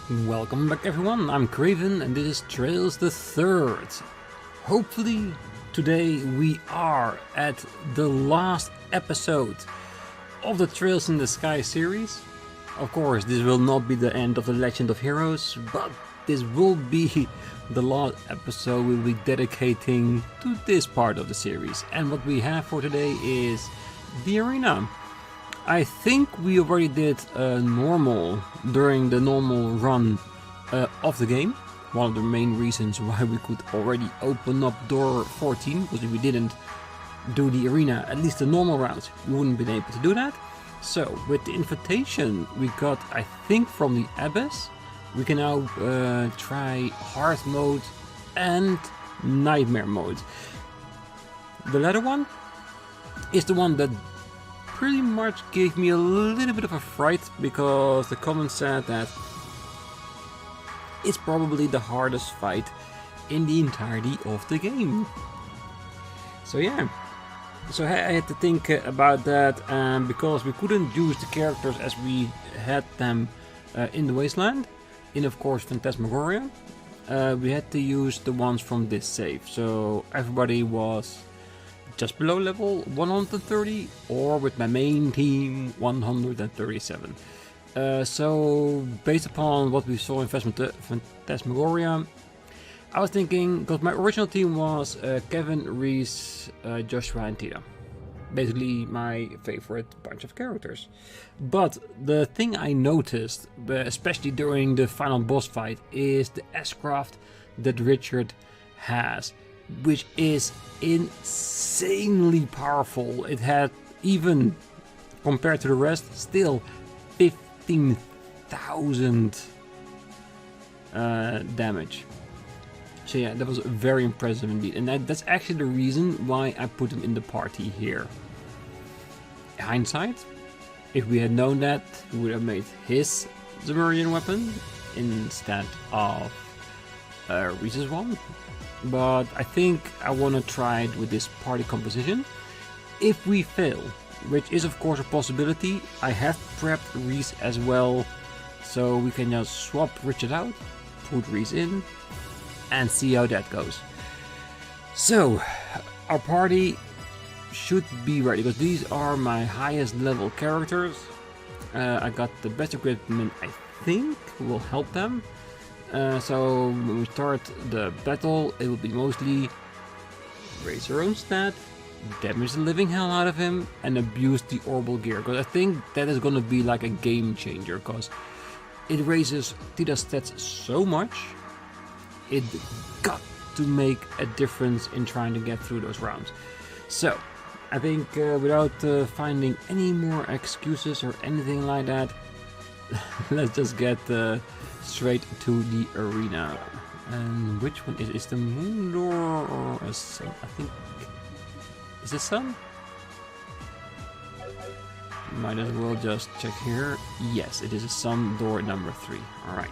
Welcome back everyone, I'm Craven and this is Trails the Third. Hopefully today we are at the last episode of the Trails in the Sky series. Of course this will not be the end of the Legend of Heroes, but this will be the last episode we'll be dedicating to this part of the series. And what we have for today is the arena. I think we already did normal during the normal run of the game. One of the main reasons why we could already open up door 14, because if we didn't do the arena, at least the normal route, we wouldn't have been able to do that. So with the invitation we got, I think from the Abyss, we can now try hard mode and nightmare mode. The latter one is the one that pretty much gave me a little bit of a fright, because the comment said that it's probably the hardest fight in the entirety of the game. So yeah, so I had to think about that, because we couldn't use the characters as we had them in the Wasteland, in of course Phantasmagoria. We had to use the ones from this save, so everybody was just below level 130, or with my main team 137. So based upon what we saw in Phantasmagoria, I was thinking, because my original team was Kevin, Ries, Joshua and Tia. Basically my favorite bunch of characters. But the thing I noticed, especially during the final boss fight, is the S-craft that Richard has, which is insanely powerful. It had, even compared to the rest, still 15,000 damage. So yeah, that was very impressive indeed, and that's actually the reason why I put him in the party here. In hindsight, if we had known that, we would have made his Zemurian weapon instead of Reese's one. But I think I want to try it with this party composition. If we fail, which is of course a possibility, I have prepped Reese as well, so we can just swap Richard out, put Reese in, and see how that goes. So our party should be ready, because these are my highest level characters. I got the best equipment, I think will help them. So when we start the battle, it will be mostly raise our own stat, damage the living hell out of him, and abuse the orbital gear, because I think that is going to be like a game changer, because it raises Tita's stats so much, it got to make a difference in trying to get through those rounds. So I think without finding any more excuses or anything like that, let's just get straight to the arena. And which one is the moon door or a sun? I think is the sun. Might as well just check here. Yes, it is a sun door number 3. All right.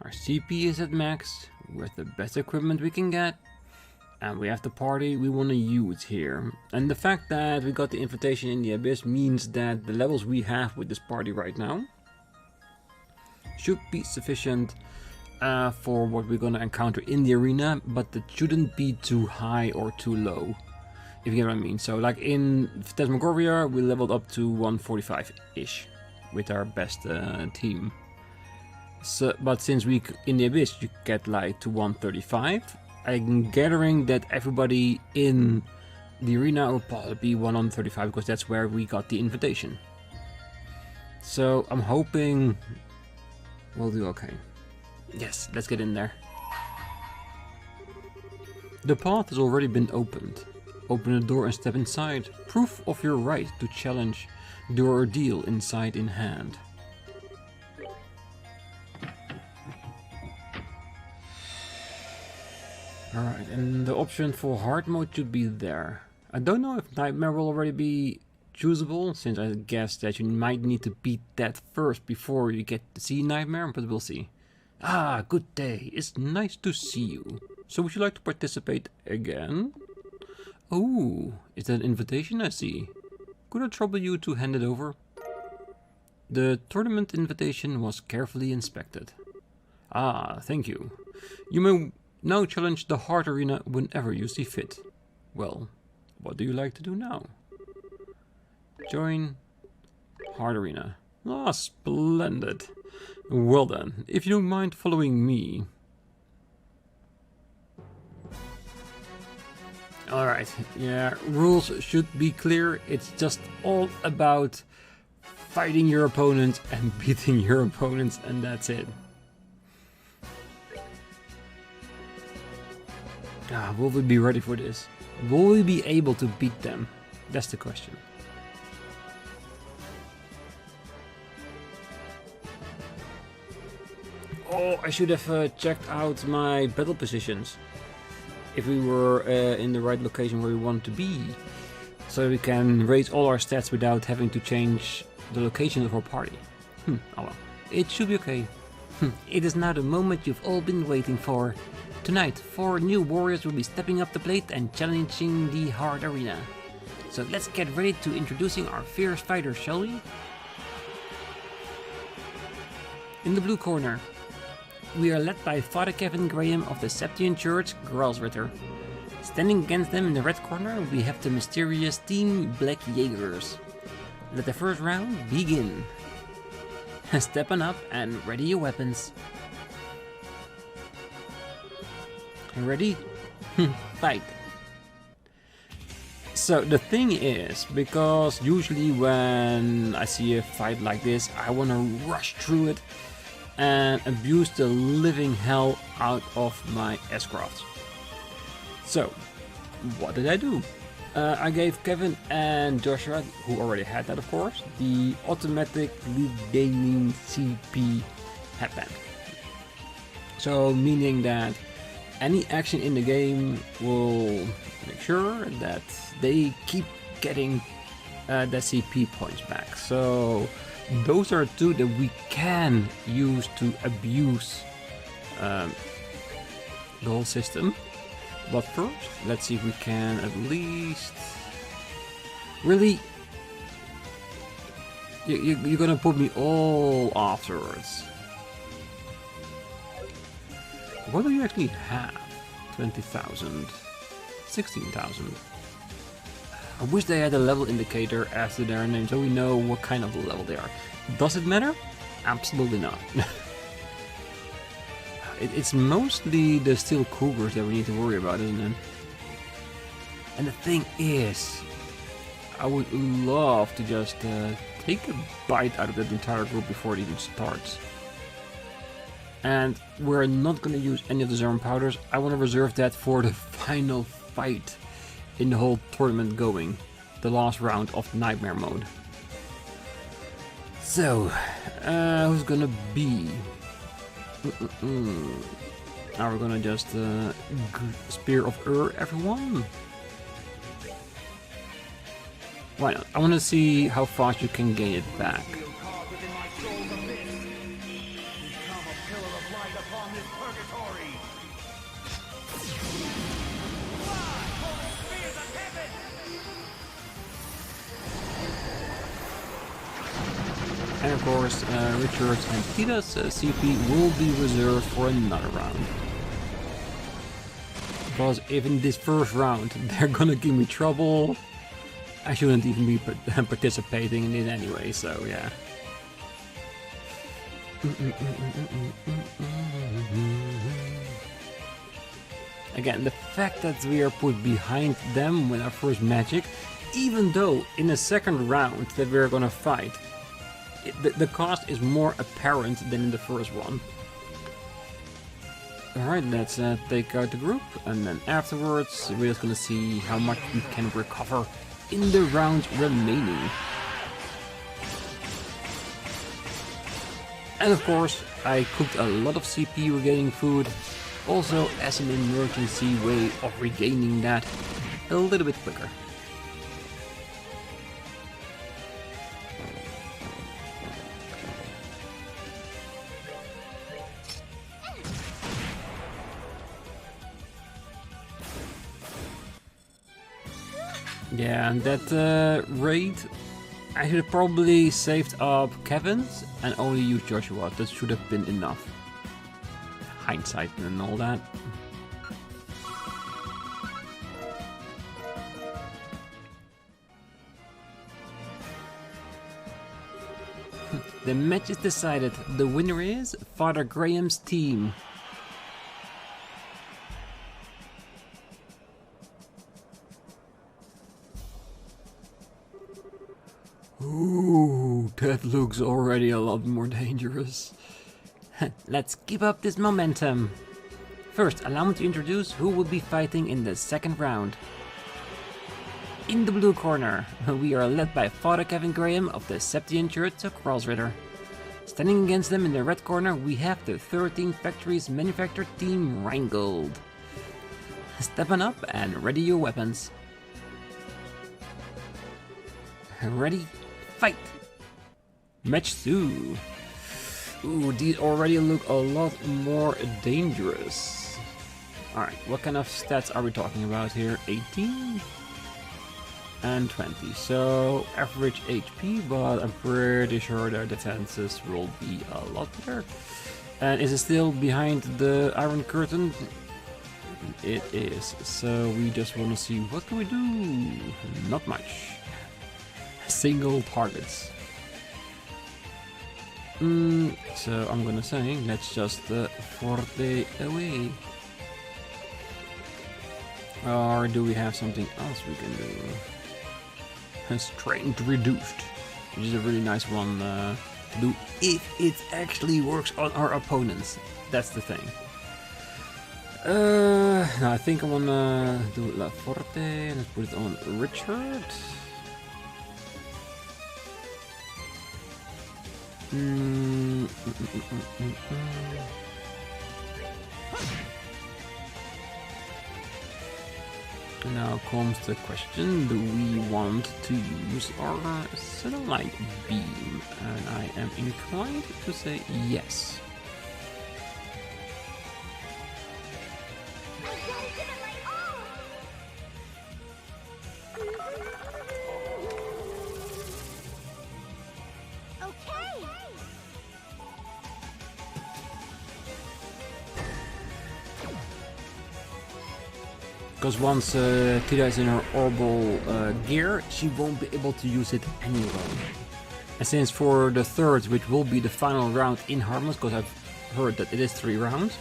Our CP is at max with the best equipment we can get. And we have the party we want to use here. And the fact that we got the invitation in the Abyss means that the levels we have with this party right now should be sufficient for what we're going to encounter in the arena, but it shouldn't be too high or too low, if you get what I mean. So like in Phantasmagoria, we leveled up to 145-ish with our best team. So, but since we in the Abyss you get like to 135, I'm gathering that everybody in the arena will probably be 135, because that's where we got the invitation. So I'm hoping we'll do okay. Yes, let's get in there. The path has already been opened. Open the door and step inside. Proof of your right to challenge the ordeal inside in hand. Alright, and the option for hard mode should be there. I don't know if Nightmare will already be choosable, since I guess that you might need to beat that first before you get to see Nightmare, but we'll see. Ah, good day. It's nice to see you. So would you like to participate again? Oh, is that an invitation I see? Could I trouble you to hand it over? The tournament invitation was carefully inspected. Ah, thank you. You may now challenge the Heart Arena whenever you see fit. Well, what do you like to do now? Join Heart Arena. Ah, splendid. Well then, if you don't mind following me. Alright, yeah, rules should be clear. It's just all about fighting your opponent and beating your opponents, and that's it. Will we be ready for this? Will we be able to beat them? That's the question. Oh, I should have checked out my battle positions. If we were in the right location where we want to be. So we can raise all our stats without having to change the location of our party. Oh well. It should be okay. It is now the moment you've all been waiting for. Tonight, 4 new warriors will be stepping up the plate and challenging the Heart Arena. So let's get ready to introducing our fierce fighters, shall we? In the blue corner, we are led by Father Kevin Graham of the Septian Church, Gralsritter. Standing against them in the red corner, we have the mysterious team Black Jaegers. Let the first round begin. Step on up and ready your weapons. Ready? Fight. So the thing is, because usually when I see a fight like this, I want to rush through it and abuse the living hell out of my S-Crafts. So, what did I do? I gave Kevin and Joshua, who already had that of course, the automatic regaining CP headband. So, meaning that any action in the game will make sure that they keep getting the CP points back. So, those are 2 that we can use to abuse the whole system. But first, let's see if we can at least... Really? You're gonna put me all afterwards. What do you actually have? 20,000. 16,000. I wish they had a level indicator after their name so we know what kind of level they are. Does it matter? Absolutely not. It's mostly the steel cougars that we need to worry about, isn't it? And the thing is, I would love to just take a bite out of that entire group before it even starts. And we're not going to use any of the Zerm powders. I want to reserve that for the final fight in the whole tournament going. The last round of Nightmare mode. So, who's gonna be? Now we're gonna just Spear of everyone. Why not? I want to see how fast you can gain it back. And of course, Richard's and Tita's CP will be reserved for another round. Because if in this first round they're gonna give me trouble, I shouldn't even be participating in it anyway, so yeah. Again, the fact that we are put behind them with our first magic, even though in the second round that we're gonna fight, the cost is more apparent than in the first one. Alright, let's take out the group, and then afterwards we're just gonna see how much we can recover in the rounds remaining. And of course, I cooked a lot of CP regaining food, also as an emergency way of regaining that a little bit quicker. Yeah, and that raid, I should have probably saved up Kevin's and only used Joshua. That should have been enough. Hindsight and all that. The match is decided. The winner is Father Graham's team. Ooh, that looks already a lot more dangerous. Let's keep up this momentum. First, allow me to introduce who will be fighting in the second round. In the blue corner, we are led by Father Kevin Graham of the Septian Church of Gralsritter. Standing against them in the red corner, we have the 13 Factories Manufactured Team Rheingold. Step on up and ready your weapons. Ready, fight! Match 2. Ooh, these already look a lot more dangerous. Alright, what kind of stats are we talking about here? 18? And 20, so average HP, but I'm pretty sure their defenses will be a lot better. And is it still behind the Iron Curtain? It is, so we just want to see what can we do? Not much. Single targets. So I'm gonna say, let's just forte away. Or do we have something else we can do? Strength reduced, which is a really nice one to do if it actually works on our opponents. That's the thing. No, I think I wanna do La Forte. Let's put it on Richard. Now comes the question, do we want to use our satellite beam? And I am inclined to say yes. Because once Tira is in her orbital gear, she won't be able to use it anyway. And since for the third, which will be the final round in Harmless, because I've heard that it is 3 rounds,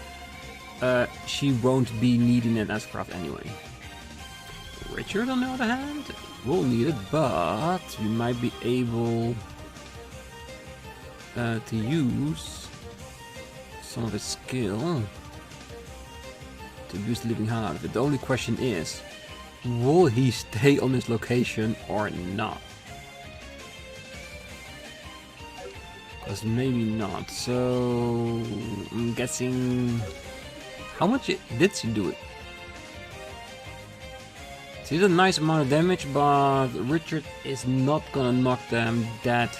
she won't be needing an S-craft anyway. Richard, on the other hand, will need it, but we might be able to use some of his skill to abuse the living hell out of it. The only question is, will he stay on this location or not? Because maybe not, so I'm guessing... How much did she do it? She did a nice amount of damage, but Richard is not gonna knock them that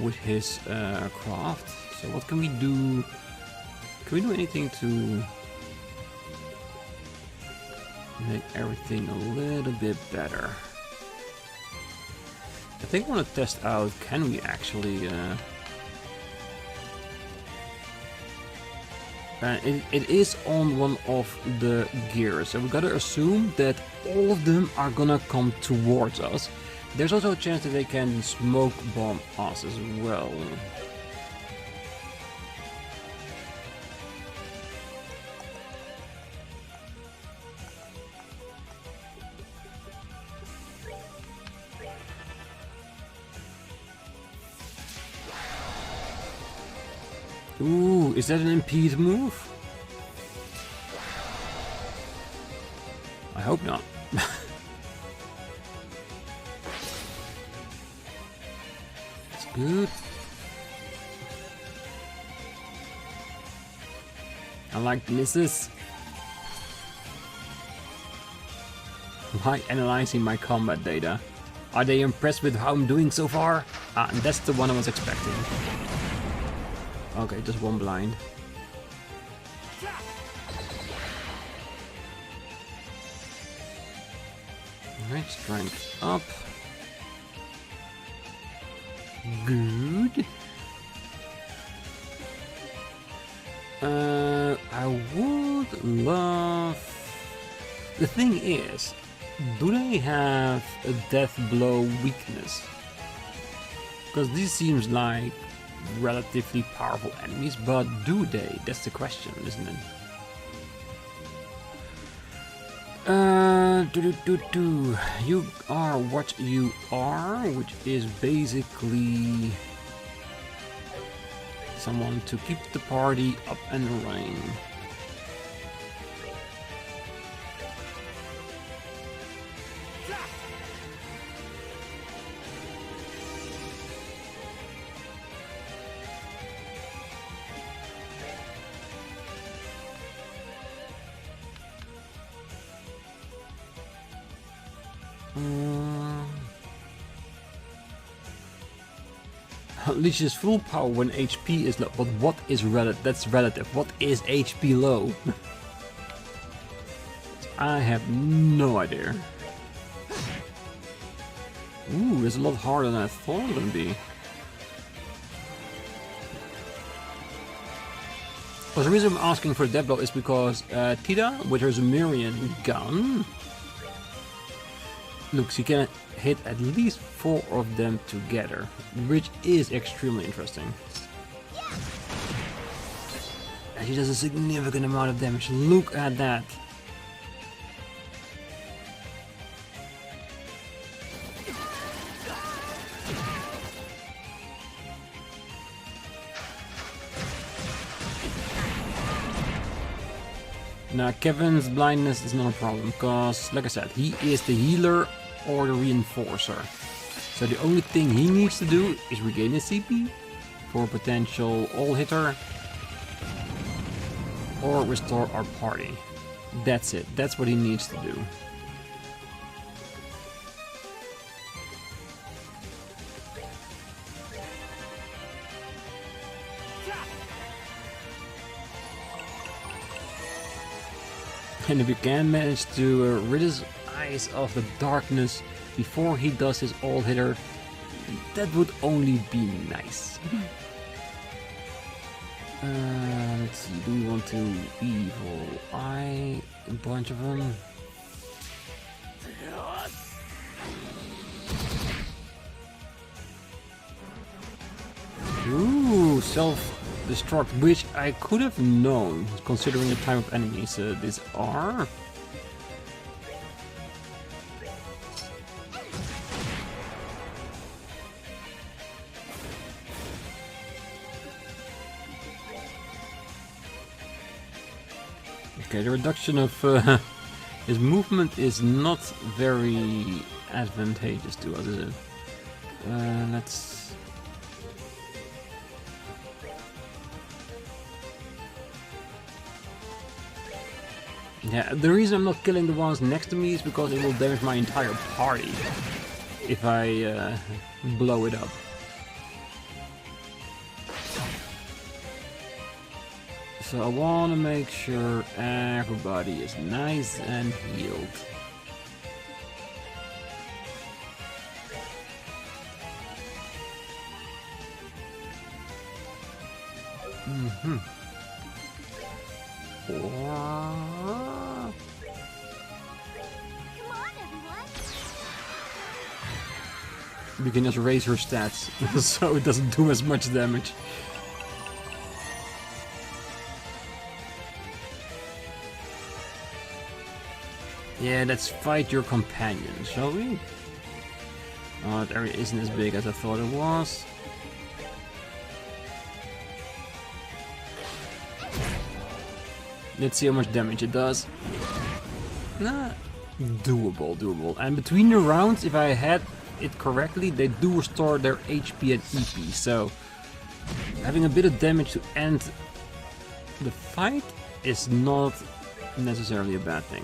with his craft. So what can we do? Can we do anything to make everything a little bit better? I think I want to test out, can we actually... it is on one of the gears, so we gotta assume that all of them are gonna come towards us. There's also a chance that they can smoke bomb us as well. Ooh, is that an impede move? I hope not. That's good. I like the misses. Why analyzing my combat data? Are they impressed with how I'm doing so far? And that's the one I was expecting. Okay, just one blind. Alright, strength up. Good. I would love... The thing is, do they have a death blow weakness? Because this seems like relatively powerful enemies, but do they? That's the question, isn't it? You are what you are, which is basically someone to keep the party up and running. Unleashes full power when HP is low. But what is relative? That's relative. What is HP low? I have no idea. Ooh, it's a lot harder than I thought it would be. Well, the reason I'm asking for a death blow is because Tida, with her Sumerian gun, look, she can hit at least 4 of them together, which is extremely interesting. And she does a significant amount of damage. Look at that. Now, Kevin's blindness is not a problem, because, like I said, he is the healer or the reinforcer. So the only thing he needs to do is regain his CP for a potential all-hitter or restore our party. That's it. That's what he needs to do. And if you can manage to rid his eyes of the darkness before he does his all-hitter, that would only be nice. Let's see, do we want to evil eye a bunch of them? Ooh, self-destruct, which I could have known, considering the type of enemies these are. Okay, the reduction of his movement is not very advantageous to us, is it? Let's... Yeah, the reason I'm not killing the ones next to me is because it will damage my entire party if I blow it up. So I want to make sure everybody is nice and healed. Come on, everyone. We can just raise her stats so it doesn't do as much damage. Yeah, let's fight your companion, shall we? Oh, that area isn't as big as I thought it was. Let's see how much damage it does. Nah, doable. And between the rounds, if I had it correctly, they do restore their HP and EP, so having a bit of damage to end the fight is not necessarily a bad thing.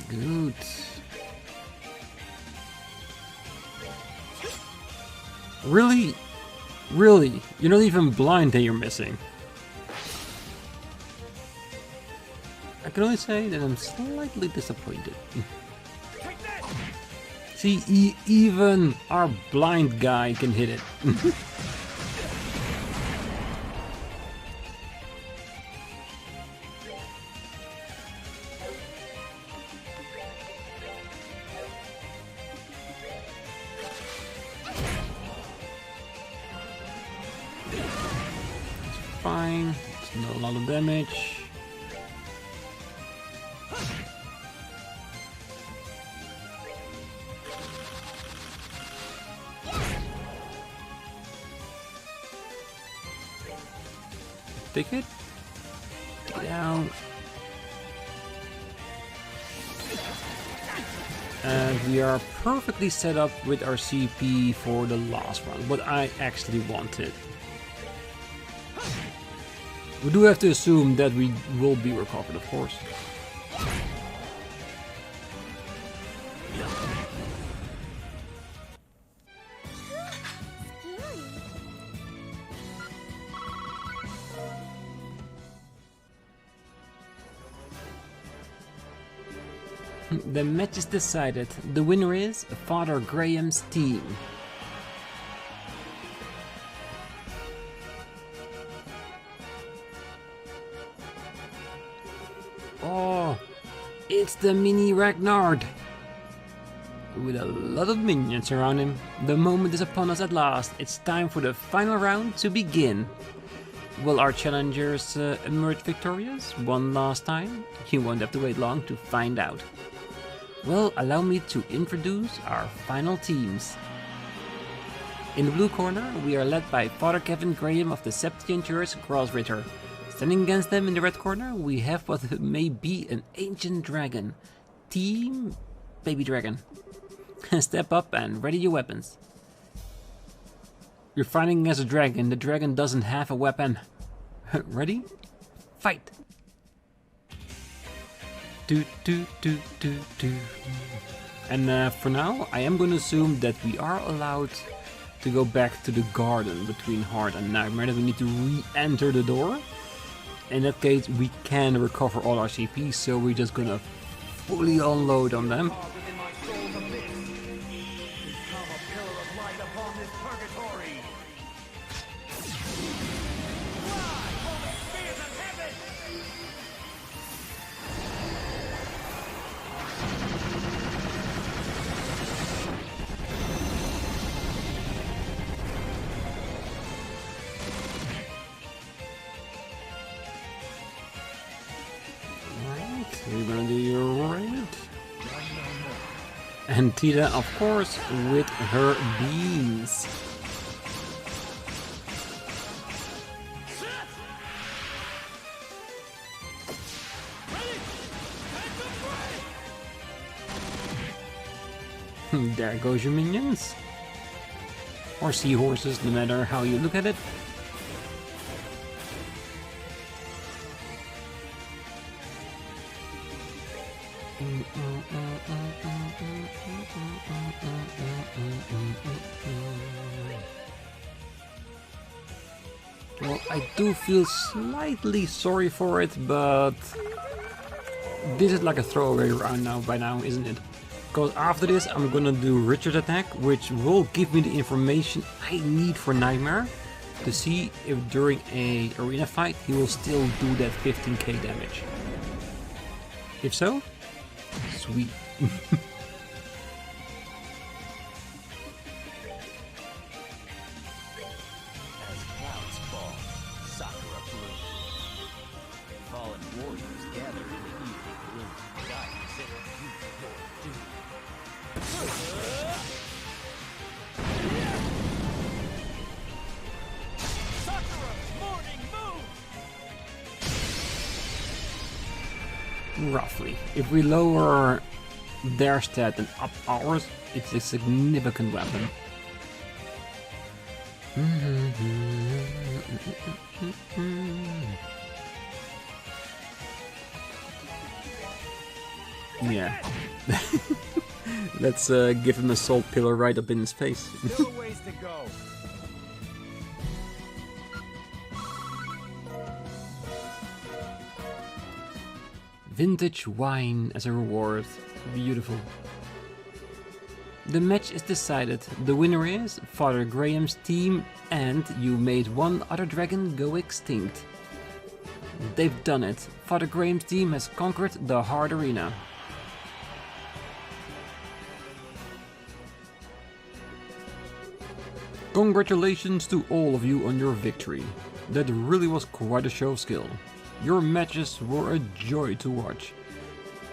Good. Really? Really? You're not even blind that you're missing. I can only say that I'm slightly disappointed. See, even our blind guy can hit it. Fine, it's not a lot of damage. Take it. Get down. And we are perfectly set up with our CP for the last round, what I actually wanted. We do have to assume that we will be recovered, of course. The match is decided. The winner is Father Graham's team. Oh, it's the mini Ragnar. With a lot of minions around him. The moment is upon us at last. It's time for the final round to begin. Will our challengers emerge victorious one last time? You won't have to wait long to find out. Well, allow me to introduce our final teams. In the blue corner, we are led by Father Kevin Graham of the Septian Church, Gralsritter. Standing against them in the red corner, we have what may be an ancient dragon. Team Baby Dragon. Step up and ready your weapons. You're fighting against a dragon. The dragon doesn't have a weapon. Ready? Fight! And for now, I am going to assume that we are allowed to go back to the garden between Heart and Nightmare, that we need to re-enter the door. In that case, we can recover all our CP, so we're just gonna fully unload on them. You're gonna do your raid. And Tita, of course, with her beams. There goes your minions. Or seahorses, no matter how you look at it. Well, I do feel slightly sorry for it, but this is like a throwaway round now by now, isn't it? Because after this I'm gonna do Richard's attack, which will give me the information I need for Nightmare to see if during a arena fight he will still do that 15k damage. If so, sweet. Roughly. If we lower their stat and up ours, it's a significant weapon. Yeah. Let's give him a salt pillar right up in his face. Still a ways to go. Vintage wine as a reward. Beautiful. The match is decided. The winner is Father Graham's team, and you made one other dragon go extinct. They've done it. Father Graham's team has conquered the hard arena. Congratulations to all of you on your victory. That really was quite a show of skill. Your matches were a joy to watch.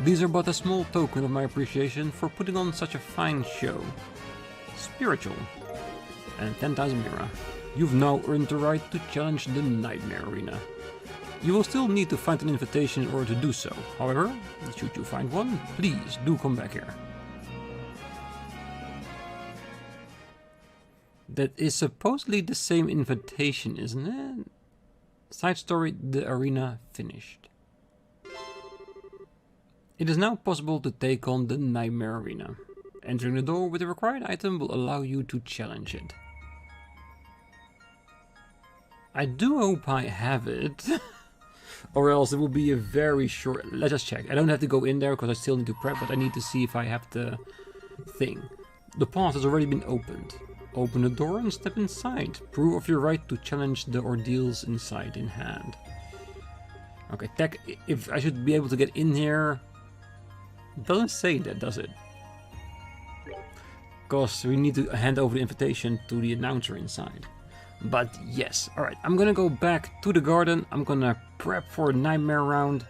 These are but a small token of my appreciation for putting on such a fine show. Spiritual. And 10,000 Mira. You've now earned the right to challenge the Nightmare Arena. You will still need to find an invitation in order to do so. However, should you find one, please do come back here. That is supposedly the same invitation, isn't it? Side story, the arena finished. It is now possible to take on the Nightmare Arena. Entering the door with the required item will allow you to challenge it. I do hope I have it. Or else it will be a very short... Let's just check. I don't have to go in there because I still need to prep, but I need to see if I have the thing. The path has already been opened. Open the door and step inside. Prove of your right to challenge the ordeals inside in hand. Okay, if I should be able to get in here... It doesn't say that, does it? Because we need to hand over the invitation to the announcer inside. But yes, alright, I'm gonna go back to the garden. I'm gonna prep for a nightmare round.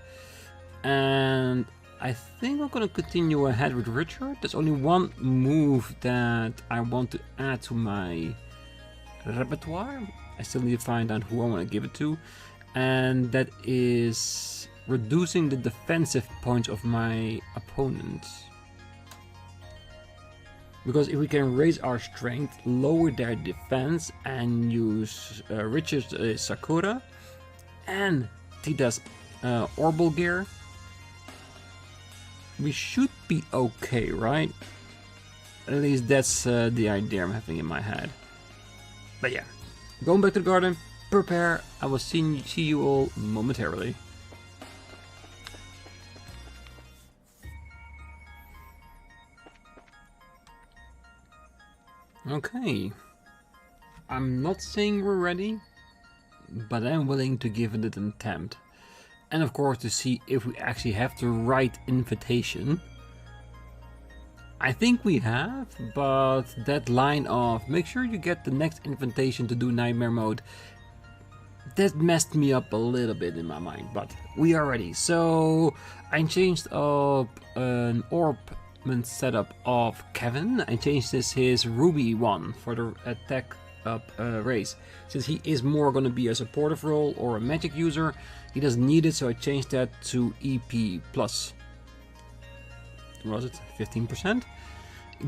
And I think I'm gonna continue ahead with Richard. There's only one move that I want to add to my repertoire. I still need to find out who I want to give it to. And that is reducing the defensive points of my opponents. Because if we can raise our strength, lower their defense, and use Richard's Sakura and Tita's Orbal Gear, we should be okay, right? At least that's the idea I'm having in my head. But yeah, going back to the garden, prepare. I will see you all momentarily. Okay, I'm not saying we're ready, but I'm willing to give it an attempt. And of course to see if we actually have the right invitation. I think we have, but that line of make sure you get the next invitation to do Nightmare Mode, that messed me up a little bit in my mind, but we are ready. So I changed up an orb setup of Kevin. I changed his Ruby one for the attack up race. Since he is more going to be a supportive role or a magic user, he doesn't need it, so I changed that to EP plus. What was it? 15%?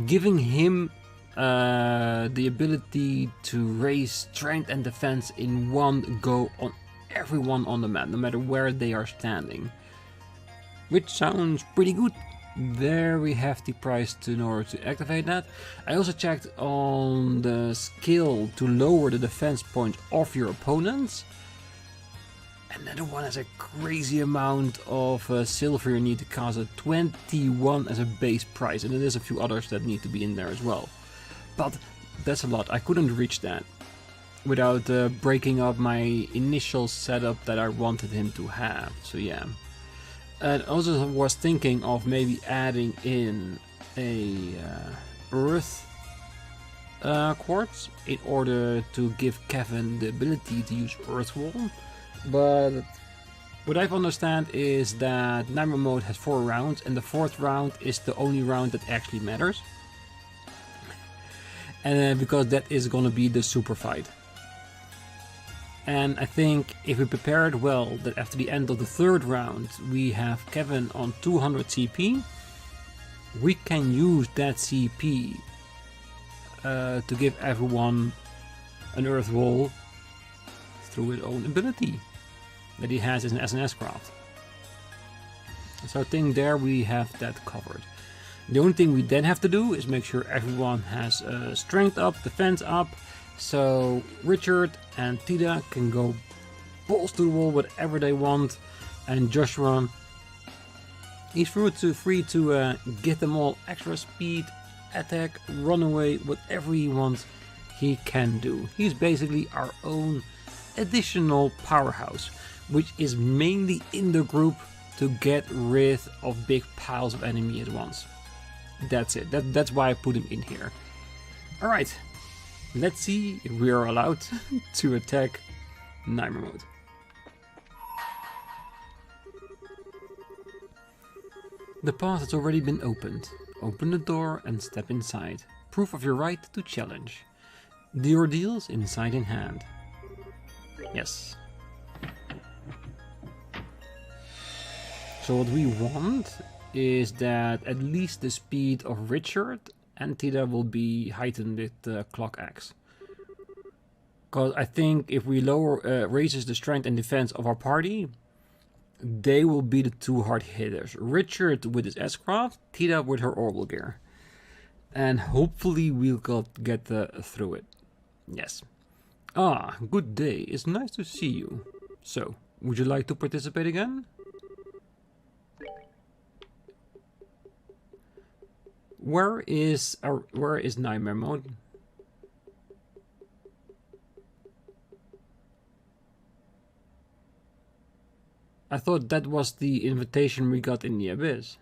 Giving him the ability to raise strength and defense in one go on everyone on the map, no matter where they are standing. Which sounds pretty good. Very hefty price in order to activate that. I also checked on the skill to lower the defense point of your opponents. Another one has a crazy amount of silver you need to cast at 21 as a base price, and there's a few others that need to be in there as well. But that's a lot. I couldn't reach that without breaking up my initial setup that I wanted him to have. So yeah. And also was thinking of maybe adding in a earth quartz in order to give Kevin the ability to use Earth Wall. But what I understand is that Nightmare Mode has 4 rounds, and the 4th round is the only round that actually matters. And because that is gonna be the super fight. And I think if we prepare it well, that after the end of the 3rd round we have Kevin on 200 CP, we can use that CP to give everyone an Earth Wall through his own ability that he has as an SNS craft. So I think there we have that covered. The only thing we then have to do is make sure everyone has strength up, defense up, so Richard and Tita can go balls to the wall whatever they want, and Joshua He's free to get them all extra speed, attack, run away, whatever he wants, he can do. He's basically our own additional powerhouse, which is mainly in the group to get rid of big piles of enemy at once. That's it. That's why I put him in here. Alright, let's see if we are allowed to attack Nightmare Mode. The path has already been opened. Open the door and step inside. Proof of your right to challenge. The ordeal's inside in hand. Yes. So what we want is that at least the speed of Richard and Tida will be heightened with the clock axe. Because I think if we raises the strength and defense of our party, they will be the two hard hitters. Richard with his S-craft, Tida with her orbital gear. And hopefully we'll get through it. Yes. Ah, good day. It's nice to see you. So, would you like to participate again? Where is Nightmare Mode? I thought that was the invitation we got in the Abyss.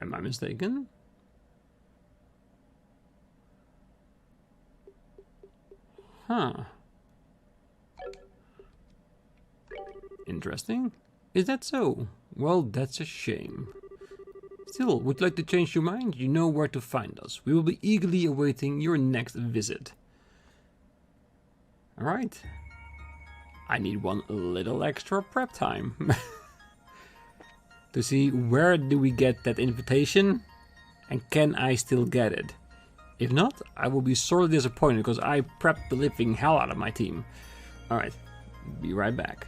Am I mistaken? Huh. Interesting. Is that so? Well, that's a shame. Still, would you like to change your mind? You know where to find us. We will be eagerly awaiting your next visit. Alright. I need one little extra prep time. To see where do we get that invitation and can I still get it. If not, I will be sorely disappointed because I prepped the living hell out of my team. Alright, be right back.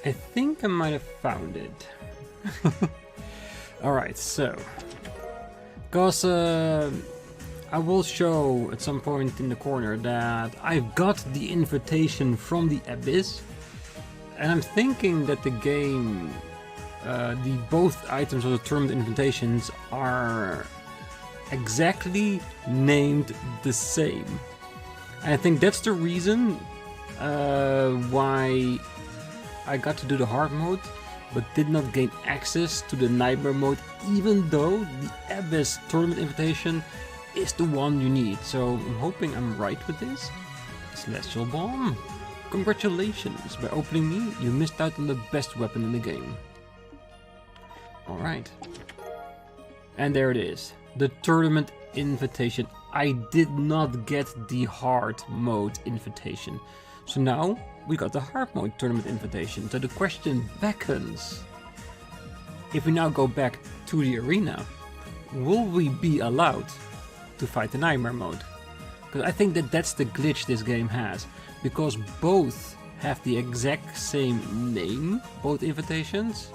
I think I might have found it. Alright, so. Because I will show at some point in the corner that I've got the invitation from the Abyss. And I'm thinking that the game, both items of the termed invitations are exactly named the same. And I think that's the reason why I got to do the hard mode, but did not gain access to the nightmare mode, even though the Abyss tournament invitation is the one you need. So I'm hoping I'm right with this. Celestial Bomb. Congratulations, by opening me, you missed out on the best weapon in the game. Alright. And there it is, the tournament invitation. I did not get the hard mode invitation. So now we got the hard mode tournament invitation. So the question beckons, if we now go back to the arena, will we be allowed to fight the nightmare mode? Because I think that that's the glitch this game has. Because both have the exact same name, both invitations.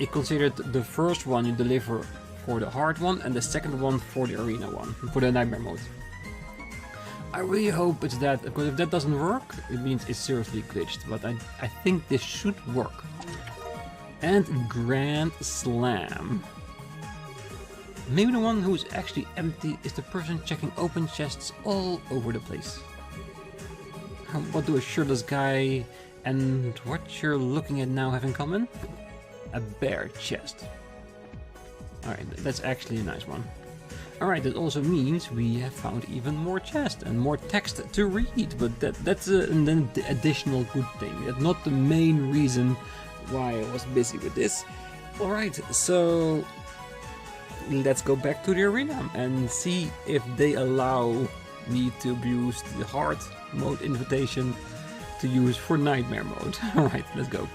It considered the first one you deliver for the hard one and the second one for the arena one, for the nightmare mode. I really hope it's that, because if that doesn't work, it means it's seriously glitched, but I think this should work. And Grand Slam. Maybe the one who's actually empty is the person checking open chests all over the place. What do a shirtless guy and what you're looking at now have in common? A bare chest. Alright, that's actually a nice one. Alright, that also means we have found even more chests and more text to read, but that's an additional good thing. That's not the main reason why I was busy with this. Alright, so let's go back to the arena and see if they allow me to use the hard mode invitation to use for nightmare mode. Alright, let's go.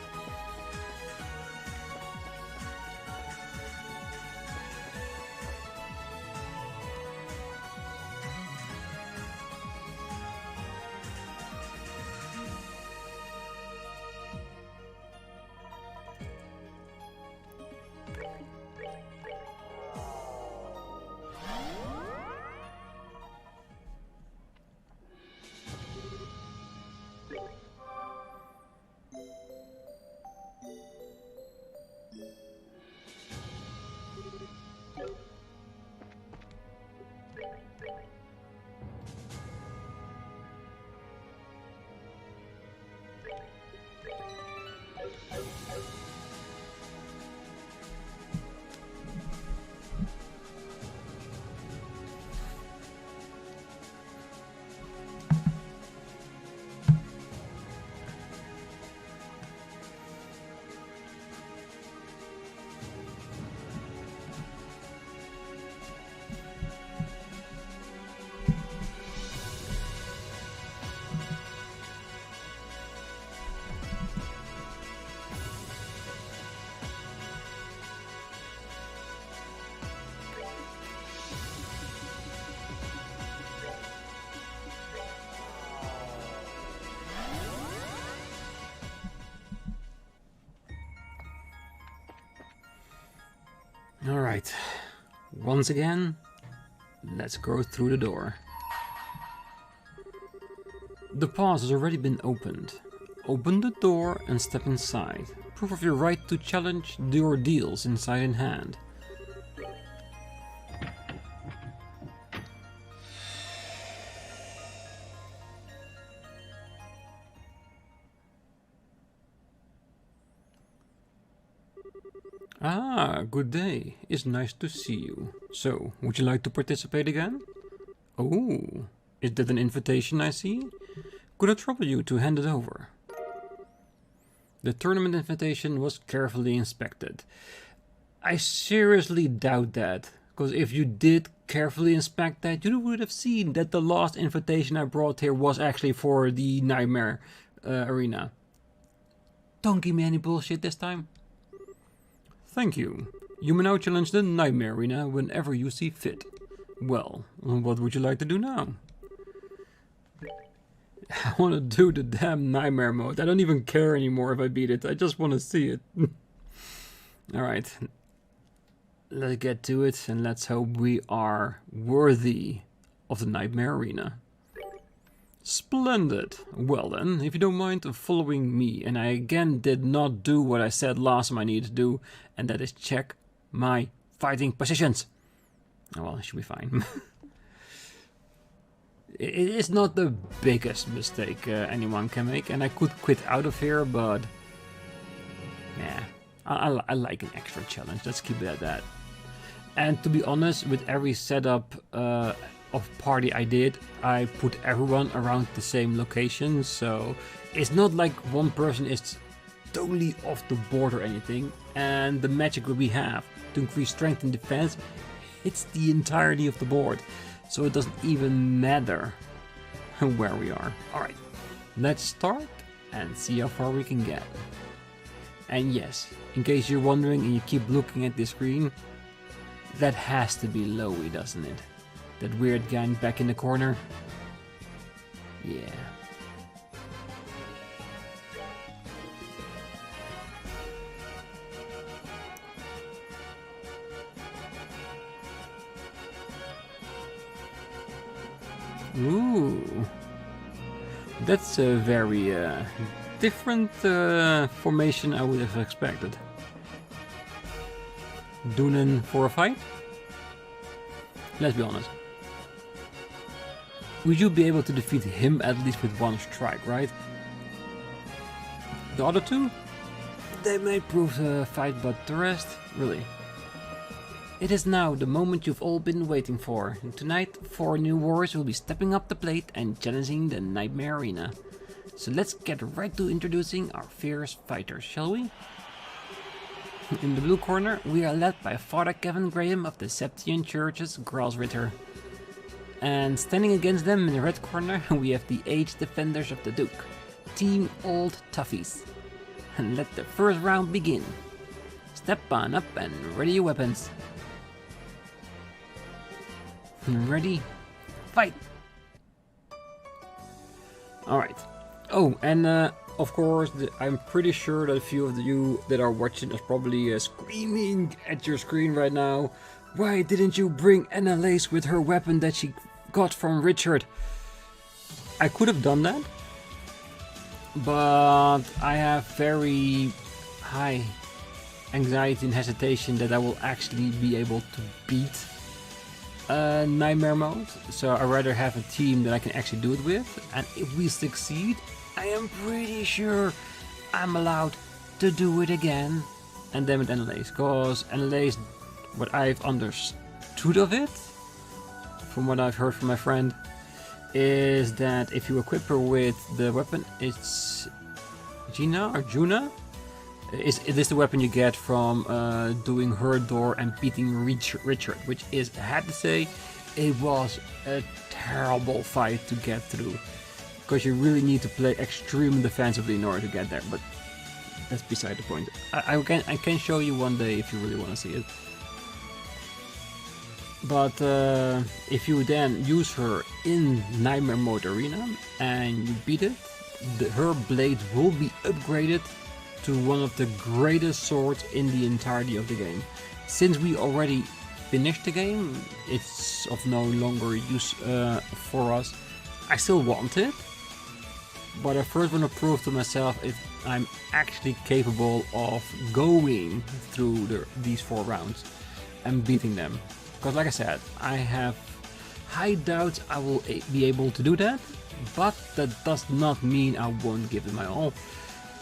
Alright, once again, let's go through the door. The pause has already been opened. Open the door and step inside. Proof of your right to challenge the ordeals inside in hand. Ah, good day. It's nice to see you. So, would you like to participate again? Oh, is that an invitation I see? Could I trouble you to hand it over? The tournament invitation was carefully inspected. I seriously doubt that, because if you did carefully inspect that, you would have seen that the last invitation I brought here was actually for the Nightmare Arena. Don't give me any bullshit this time. Thank you. You may now challenge the Nightmare Arena whenever you see fit. Well, what would you like to do now? I want to do the damn Nightmare mode. I don't even care anymore if I beat it. I just want to see it. Alright. Let's get to it and let's hope we are worthy of the Nightmare Arena. Splendid. Well then, if you don't mind following me, and I again did not do what I said last time I needed to do, and that is check my fighting positions. Oh well, it should be fine. It is not the biggest mistake anyone can make, and I could quit out of here, but yeah, I like an extra challenge. Let's keep it at that. And to be honest, with every setup of party I did, I put everyone around the same location, so it's not like one person is totally off the board or anything. And the magic that we have to increase strength and defense, it's the entirety of the board, so it doesn't even matter where we are. Alright, let's start and see how far we can get. And yes, in case you're wondering and you keep looking at the screen, that has to be Loey, doesn't it? That weird guy back in the corner? Yeah. Ooh. That's a very different formation I would have expected. Doonan for a fight? Let's be honest. Would you be able to defeat him at least with one strike, right? The other two? They may prove a fight, but the rest? Really? It is now the moment you've all been waiting for. And tonight, 4 new warriors will be stepping up the plate and challenging the Nightmare Arena. So let's get right to introducing our fierce fighters, shall we? In the blue corner, we are led by Father Kevin Graham of the Septian Church's Gralsritter. And standing against them in the red corner, we have the aged defenders of the Duke, Team Old Toughies. And let the first round begin. Step on up and ready your weapons. Ready? Fight! Alright. Oh, and of course, I'm pretty sure that a few of you that are watching is probably screaming at your screen right now. Why didn't you bring Annalise with her weapon that she got from Richard? I could have done that, but I have very high anxiety and hesitation that I will actually be able to beat Nightmare mode. So I'd rather have a team that I can actually do it with, and if we succeed, I am pretty sure I'm allowed to do it again. And then with Annalise, because Annalise, what I've understood of it, from what I've heard from my friend, is that if you equip her with the weapon, it's Gina or Juna? It is the weapon you get from doing her door and beating Richard, which is, I had to say, it was a terrible fight to get through. Because you really need to play extremely defensively in order to get there, but that's beside the point. I can show you one day if you really want to see it. But if you then use her in Nightmare Mode Arena and you beat it, her blade will be upgraded to one of the greatest swords in the entirety of the game. since we already finished the game, it's of no longer use for us. I still want it, but I first want to prove to myself if I'm actually capable of going through these 4 rounds and beating them. Because like I said, I have high doubts I will be able to do that, but that does not mean I won't give it my all.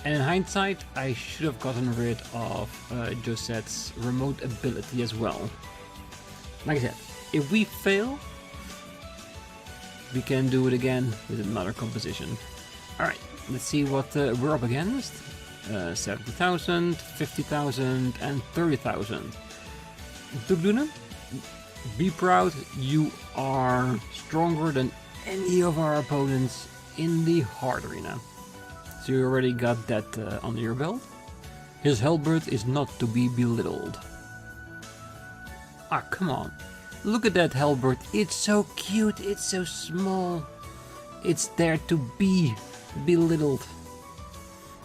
And in hindsight, I should have gotten rid of Josette's remote ability as well. Like I said, if we fail, we can do it again with another composition. Alright, let's see what we're up against. 70,000, 50,000 and 30,000. Dugdunen, be proud, you are stronger than any of our opponents in the hard arena. So you already got that under your belt. His halberd is not to be belittled. Ah, come on. Look at that halberd. It's so cute, it's so small. It's there to be belittled.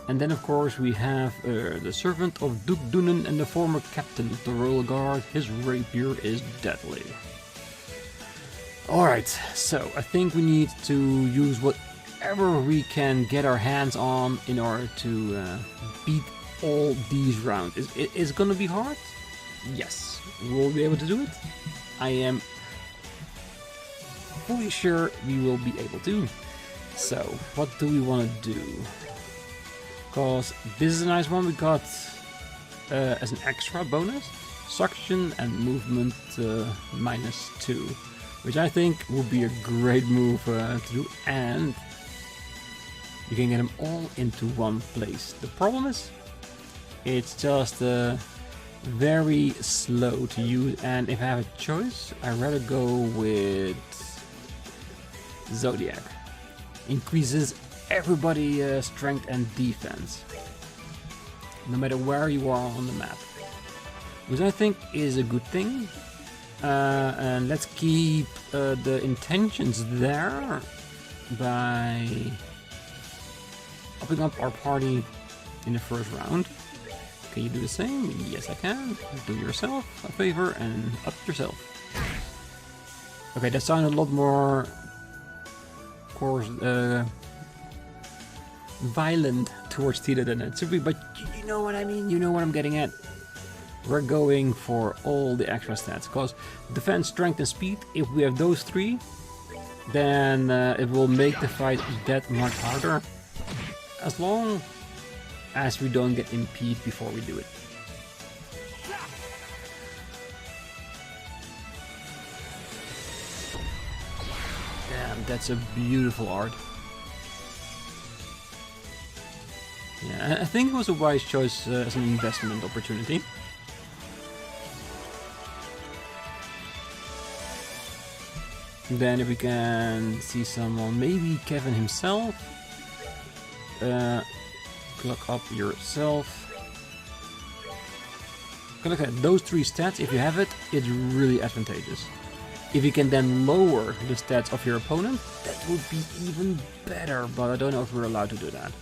And then of course we have the servant of Dugdunen and the former captain of the Royal Guard. His rapier is deadly. Alright, so I think we need to use whatever we can get our hands on in order to beat all these rounds. Is it gonna be hard? Yes. Will we be able to do it? I am fully sure we will be able to. So, what do we want to do? Because this is a nice one. We got as an extra bonus suction and movement -2, which I think will be a great move to do, and you can get them all into one place. The problem is it's just very slow to use, and if I have a choice, I'd rather go with Zodiac. Increases everybody's strength and defense, no matter where you are on the map, which I think is a good thing. And let's keep the intentions there by upping up our party in the first round. Can you do the same? Yes, I can. Do yourself a favor and up yourself. Okay, that sounded a lot more, of course, violent towards Tita than it should be, but you know what I mean? You know what I'm getting at. We're going for all the extra stats, because defense, strength and speed, if we have those 3, then it will make the fight that much harder, as long as we don't get impeded before we do it. Damn, that's a beautiful art. Yeah, I think it was a wise choice as an investment opportunity. Then if we can see someone, maybe Kevin himself. Look up yourself. Look at those 3 stats. If you have it, it's really advantageous. If you can then lower the stats of your opponent, that would be even better, but I don't know if we're allowed to do that.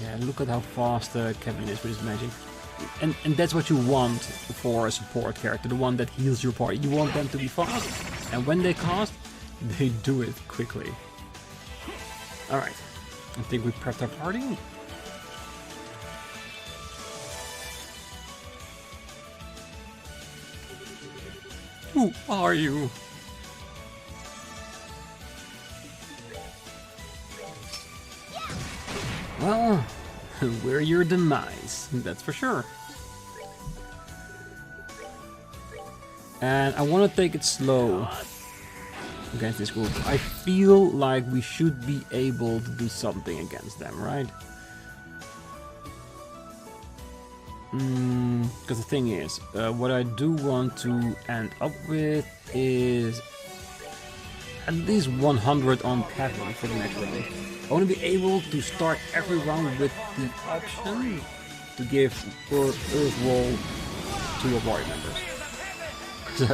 Yeah, look at how fast Kevin is with his magic. And that's what you want for a support character, the one that heals your party. You want them to be fast, and when they cast, they do it quickly. Alright, I think we prepped our party. Who are you? Well, we're your demise, that's for sure. And I want to take it slow against this group. I feel like we should be able to do something against them, right? Because the thing is, what I do want to end up with is at least 100 on Kevin for the next round. I want to be able to start every round with the option to give Earth Roll to your party members.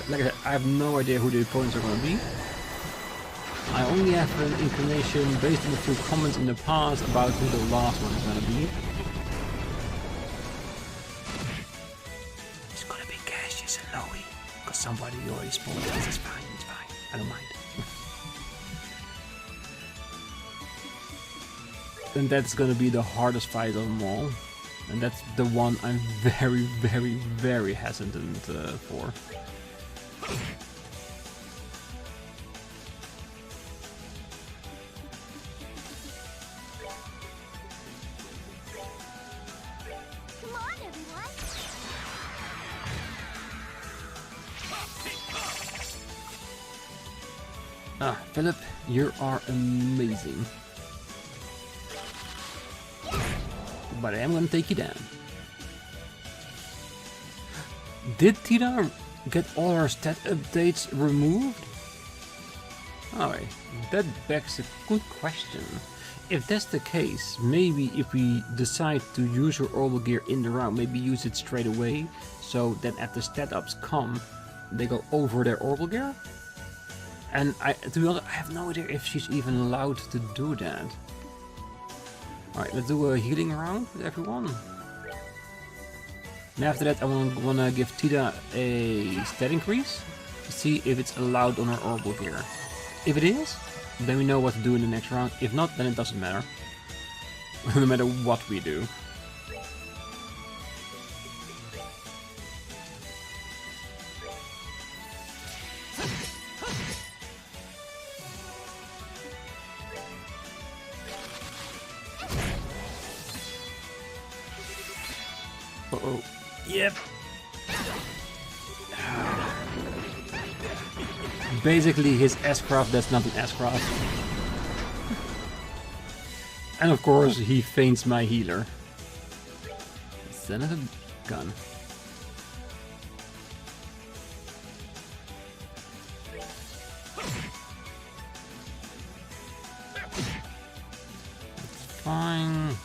Like I said, I have no idea who the opponents are going to be. I only have an inclination based on a few comments in the past about who the last one is going to be. somebody already spawned. It's fine, it's fine. I don't mind. And that's gonna be the hardest fight of them all. And that's the one I'm very, very, very hesitant for. Come on, everyone. Ah, Philip, you are amazing. But I am gonna take you down. Did Tina get all her stat updates removed? Alright, that begs a good question. If that's the case, maybe if we decide to use her orbital gear in the round, maybe use it straight away, so that at the stat ups come, they go over their orbital gear? And to be honest, I have no idea if she's even allowed to do that. Alright, let's do a healing round with everyone. And after that I wanna give Tita a stat increase to see if it's allowed on her orbital gear. If it is, then we know what to do in the next round. If not, then it doesn't matter. No matter what we do. Uh-oh. Yep. Basically his S-craft that's not an S-craft. And of course he feints my healer. Son of a gun. It's fine.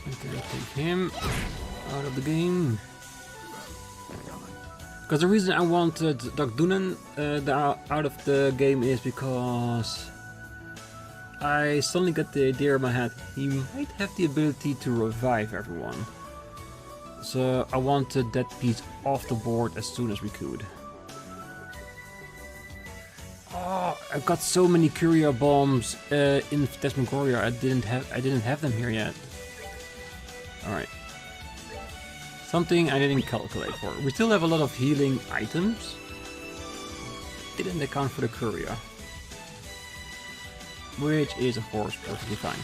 Okay, take him out of the game. Because the reason I wanted Doc Doonan out of the game is because I suddenly got the idea in my head he might have the ability to revive everyone. So I wanted that piece off the board as soon as we could. Oh, I've got so many Curia bombs in Phantasmagoria. I didn't have them here yet. Alright. Something I didn't calculate for. We still have a lot of healing items. Didn't account for the Curia. Which is of course perfectly fine.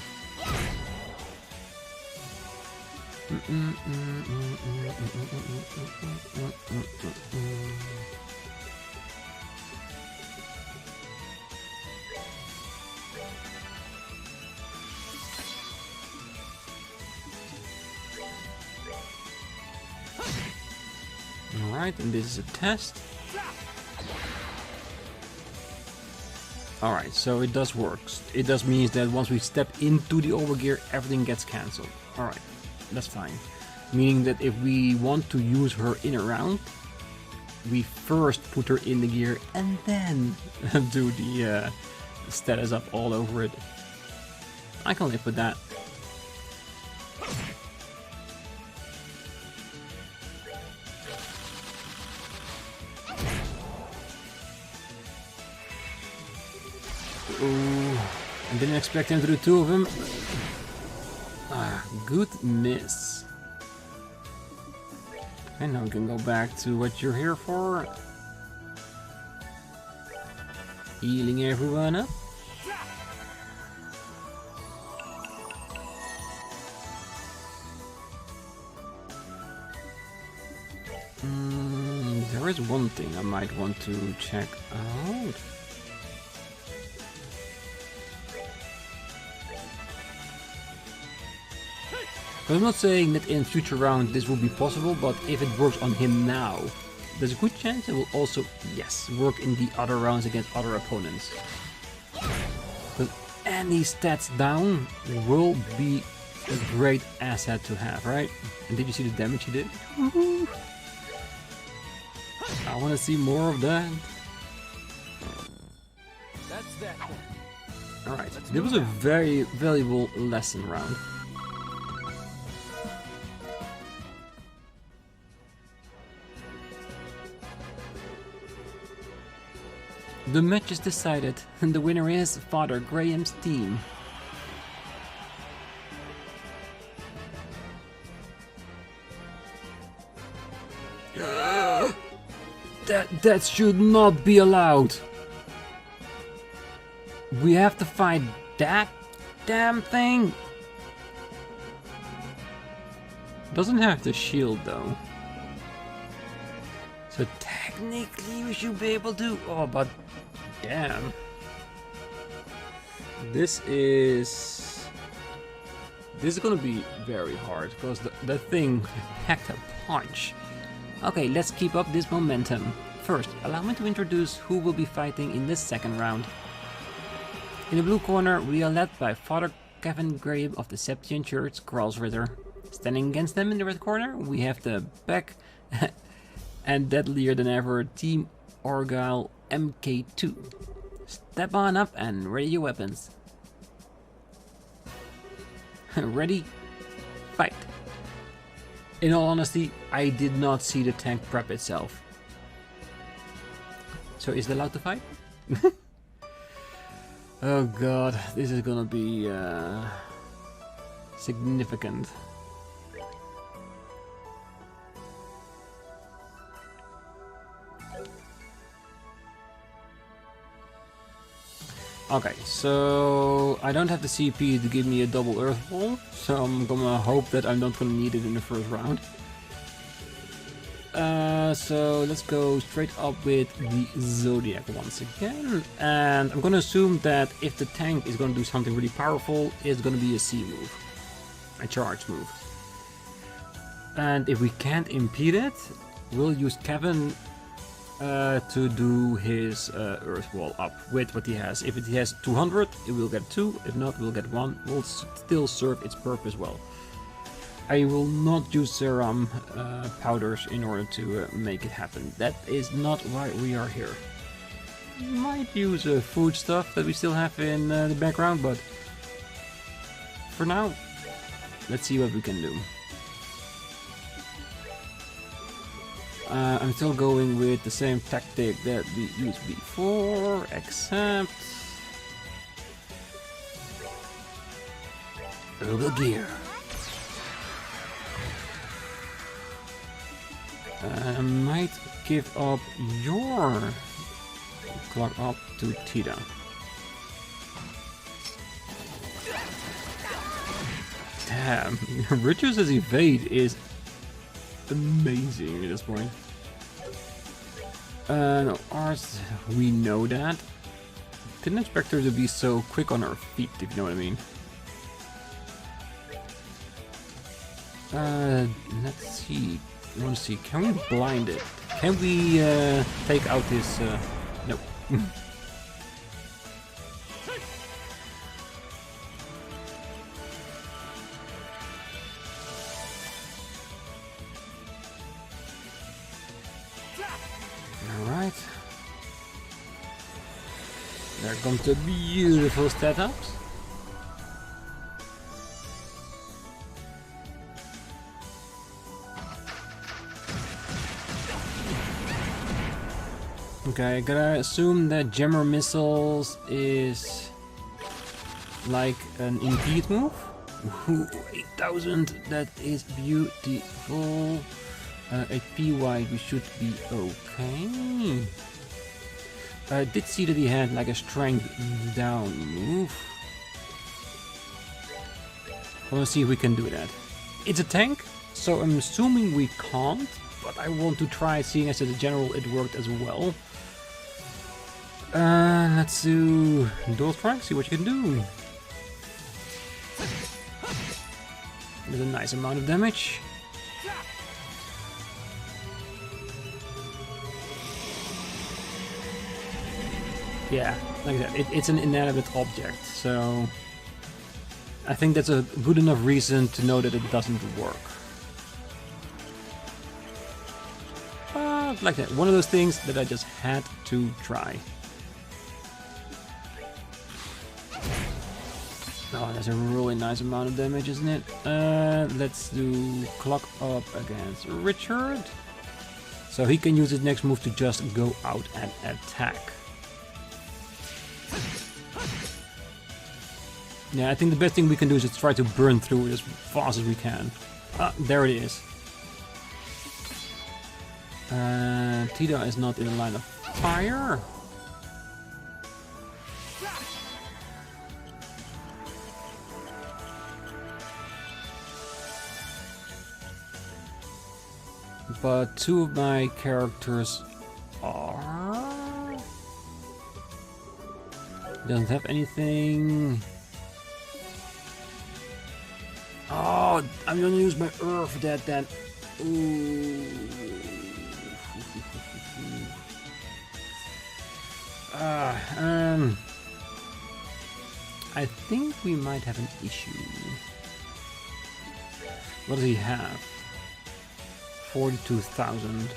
Alright, and this is a test. Alright, so it does work. It does mean that once we step into the overgear, everything gets cancelled. Alright, that's fine. Meaning that if we want to use her in a round, we first put her in the gear and then do the status up all over it. I can live with that. Ooh, I didn't expect him to do two of them. Ah, good miss. And now we can go back to what you're here for. Healing everyone up. There is one thing I might want to check out. I'm not saying that in future round this will be possible, but if it works on him now, there's a good chance it will also, yes, work in the other rounds against other opponents. But any stats down will be a great asset to have, right? And did you see the damage he did? I want to see more of that. That's that. Alright, this was a very valuable lesson round. The match is decided, and the winner is Father Graham's team. That should not be allowed. We have to fight that damn thing. Doesn't have the shield though. So technically we should be able to. Oh, but damn. This is gonna be very hard because the thing packed a punch. Okay, let's keep up this momentum. First, allow me to introduce who will be fighting in this second round. In the blue corner, we are led by Father Kevin Graham of the Septian Church, Gralsritter. Standing against them in the red corner, we have the back and deadlier than ever Team Argyle MK2. Step on up and ready your weapons. Ready? Fight. In all honesty, I did not see the tank prep itself. So is it allowed to fight? Oh god, this is gonna be significant. Okay, so I don't have the CP to give me a double earth ball, so I'm gonna hope that I'm not gonna need it in the first round. So let's go straight up with the Zodiac once again, and I'm gonna assume that if the tank is gonna do something really powerful, it's gonna be a C move, a charge move. And if we can't impede it, we'll use Kevin to do his earth wall up with what he has. If he has 200, it will get 2. If not, we'll get 1. Will still serve its purpose well. I will not use serum powders in order to make it happen. That is not why we are here. Might use food stuff that we still have in the background, but for now, let's see what we can do. I'm still going with the same tactic that we used before, except Herbal Gear. I might give up your clock up to Tita. Damn, Richard's evade is amazing at this point. No, ours, we know that. Didn't expect her to be so quick on her feet, if you know what I mean. Let's see. I want to see, can we blind it? Can we take out this? Nope. Alright. There comes the beautiful setups. Okay, I gotta assume that Jammer Missiles is like an impede move. Ooh, 8000, that is beautiful. HP wide, we should be okay. I did see that he had like a strength down move. I wanna see if we can do that. It's a tank, so I'm assuming we can't, but I want to try, seeing as a general it worked as well. Let's do dual strike, see what you can do. With a nice amount of damage. Yeah, like that. It's an inanimate object, so I think that's a good enough reason to know that it doesn't work. Like that, one of those things that I just had to try. Oh, that's a really nice amount of damage, isn't it? Let's do clock up against Richard. So he can use his next move to just go out and attack. Yeah, I think the best thing we can do is just try to burn through it as fast as we can. Ah, there it is. Tita is not in the line of fire. But two of my characters are... Doesn't have anything. Oh, I'm gonna use my for that then. Ooh. I think we might have an issue. What does he have? 42,000.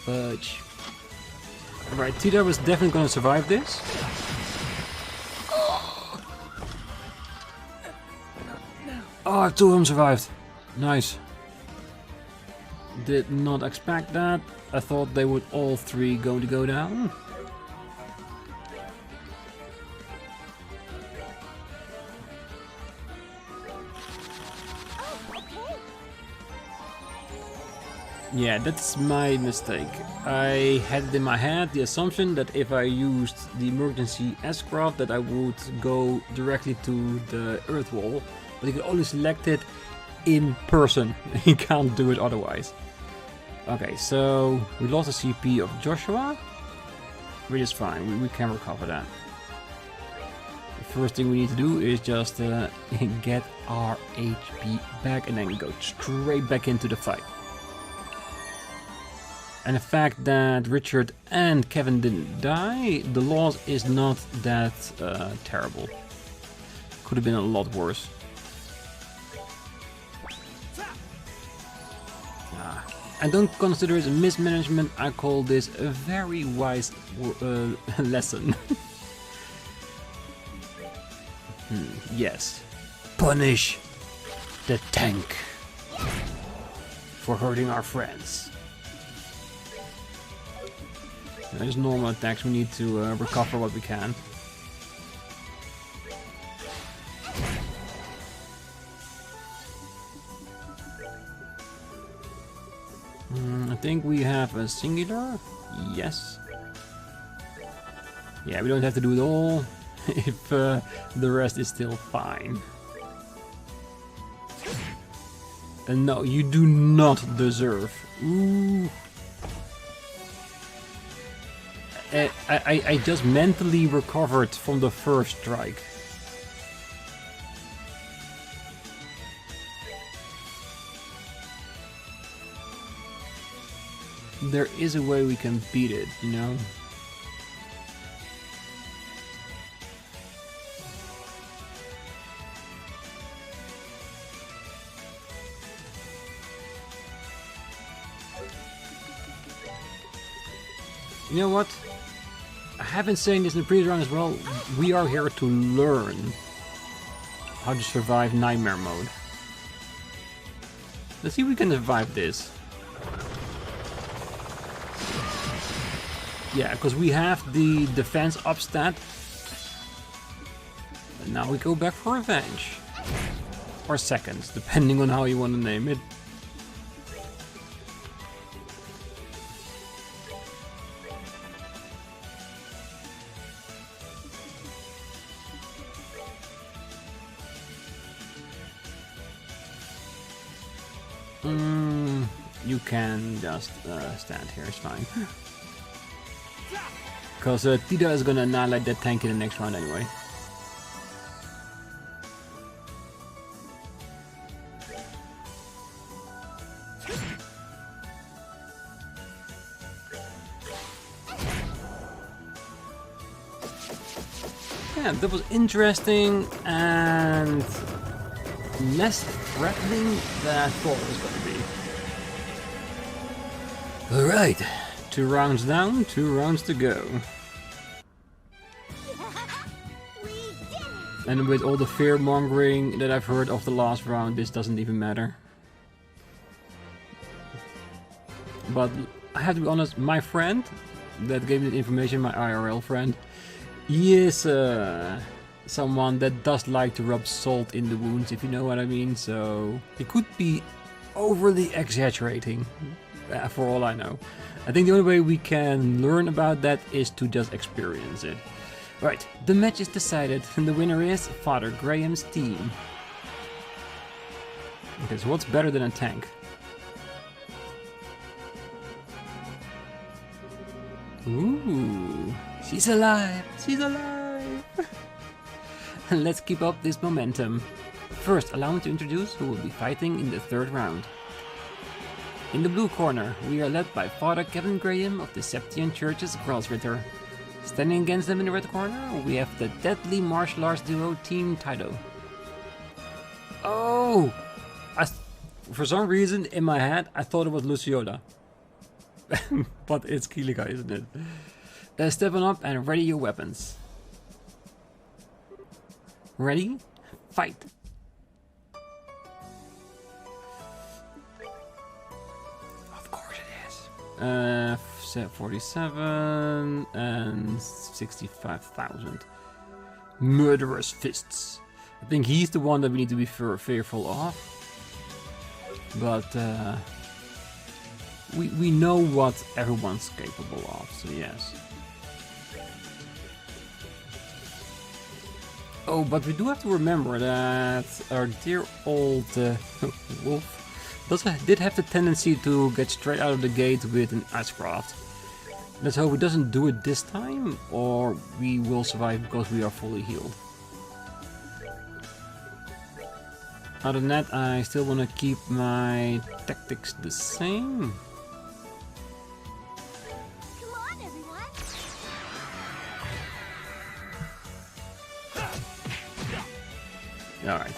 Fudge. Right, Tita was definitely going to survive this. Oh, two of them survived. Nice. Did not expect that. I thought they would all three going to go down. Yeah, that's my mistake. I had it in my head, the assumption that if I used the emergency S-craft that I would go directly to the earth wall, but you can only select it in person. You can't do it otherwise. Okay, so we lost the CP of Joshua, which is fine, we can recover that. The first thing we need to do is just get our HP back and then go straight back into the fight. And the fact that Richard and Kevin didn't die, the loss is not that terrible. Could have been a lot worse. I don't consider it a mismanagement, I call this a very wise lesson. Yes. Punish the tank for hurting our friends. There's normal attacks, we need to recover what we can. I think we have a singular. Yes. Yeah, we don't have to do it all if the rest is still fine. And no, you do not deserve. Ooh. I just mentally recovered from the first strike. There is a way we can beat it, you know? You know what? I have been saying this in the previous round as well. We are here to learn how to survive nightmare mode. Let's see if we can survive this. Yeah, because we have the defense up stat. And now we go back for revenge. Or seconds, depending on how you want to name it. You can just stand here, it's fine. Because Tita is gonna annihilate that tank in the next round anyway. yeah, that was interesting and less threatening than I thought it was going to be. Alright, 2 rounds down, 2 rounds to go. We did it! And with all the fear mongering that I've heard of the last round, this doesn't even matter. But I have to be honest, my friend that gave me the information, my IRL friend, he is someone that does like to rub salt in the wounds, if you know what I mean. So he could be overly exaggerating, for all I know. I think the only way we can learn about that is to just experience it. Right, the match is decided, and the winner is Father Graham's team. Okay, so what's better than a tank? Ooh, she's alive! She's alive! Let's keep up this momentum. First, allow me to introduce who will be fighting in the 3rd round. In the blue corner, we are led by Father Kevin Graham of the Septian Church's Gralsritter. Standing against them in the red corner, we have the deadly martial arts duo Team Taito. Oh! For some reason, in my head, I thought it was Luciola. But it's Kilika, isn't it? Step on up and ready your weapons. Ready? Fight! Of course it is. 47 and 65,000. Murderous fists. I think he's the one that we need to be fearful of. But we know what everyone's capable of, so yes. Oh, but we do have to remember that our dear old wolf did have the tendency to get straight out of the gate with an icecraft. Let's hope he doesn't do it this time, or we will survive because we are fully healed. Other than that, I still want to keep my tactics the same. Come on, everyone! Alright,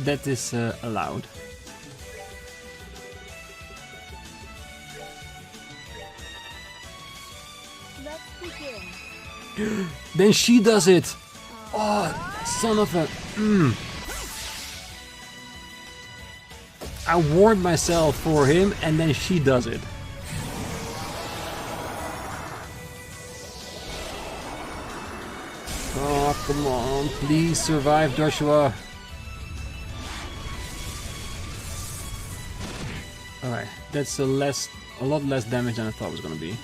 that is allowed. Let's begin. Then she does it! Oh, son of a... I warned myself for him, and then she does it. Oh, come on, please survive, Joshua. Alright, that's a lot less damage than I thought it was gonna be.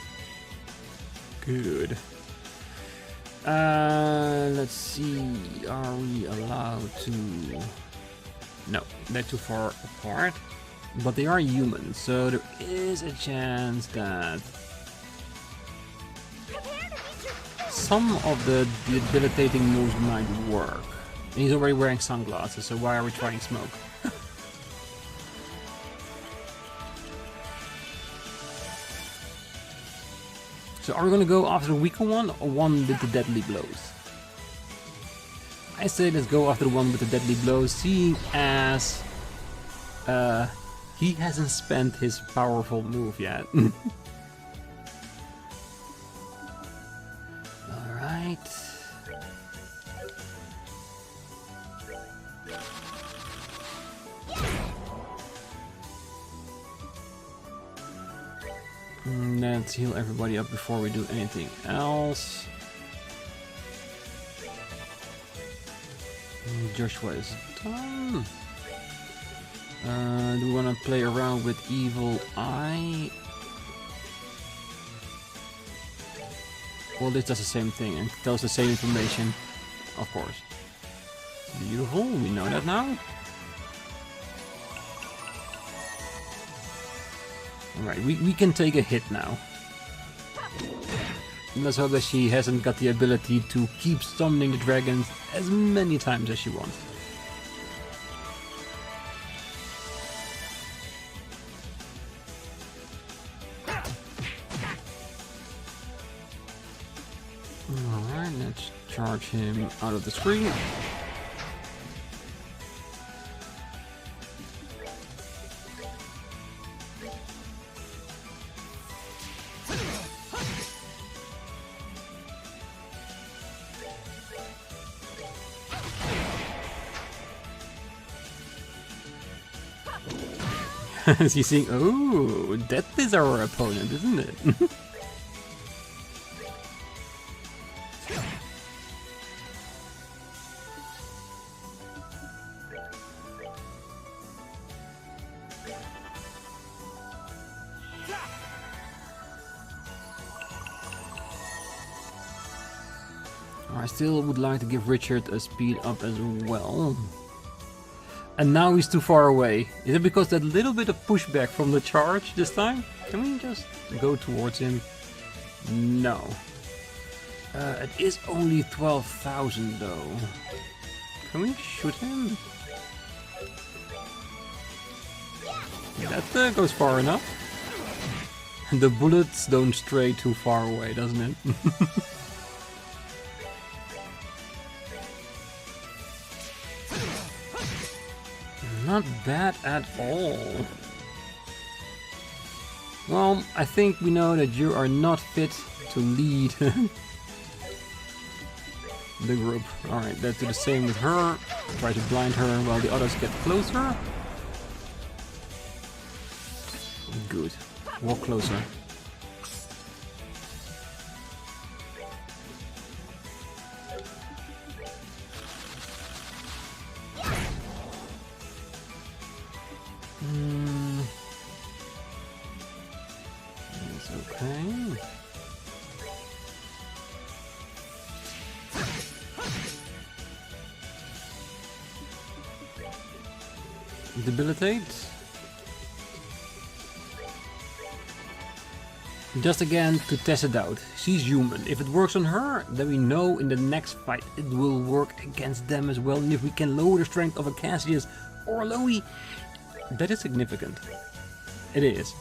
Good. Let's see, are we allowed to... No, they're too far apart, but they are human, so there is a chance that some of the debilitating moves might work. And he's already wearing sunglasses, so why are we trying smoke? So are we gonna go after the weaker one, or one with the deadly blows? I say let's go after the one with the deadly blows, seeing as he hasn't spent his powerful move yet. Alright. Let's heal everybody up before we do anything else. Joshua is done. Do we want to play around with Evil Eye? Well, this does the same thing and tells the same information, of course. Beautiful, we know that now. Alright, we can take a hit now. Let's hope that she hasn't got the ability to keep summoning the dragons as many times as she wants. Alright, let's charge him out of the screen. He's saying, oh, that is our opponent, isn't it? I still would like to give Richard a speed up as well. And now he's too far away. Is it because that little bit of pushback from the charge this time? Can we just go towards him? No. It is only 12,000 though. Can we shoot him? That goes far enough. The bullets don't stray too far away, doesn't it? Not bad at all. Well, I think we know that you are not fit to lead the group. Alright, let's do the same with her. Try to blind her while the others get closer. Good. Walk closer. It's okay. Debilitate. Just again to test it out. She's human. If it works on her, then we know in the next fight it will work against them as well. And if we can lower the strength of a Cassius or a Loey, that is significant. It is.